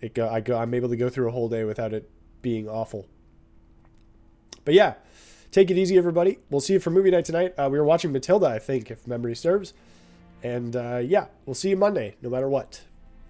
I'm able to go through a whole day without it being awful. But yeah, take it easy, everybody. We'll see you for movie night tonight. We were watching Matilda, I think, if memory serves. And yeah, we'll see you Monday, no matter what.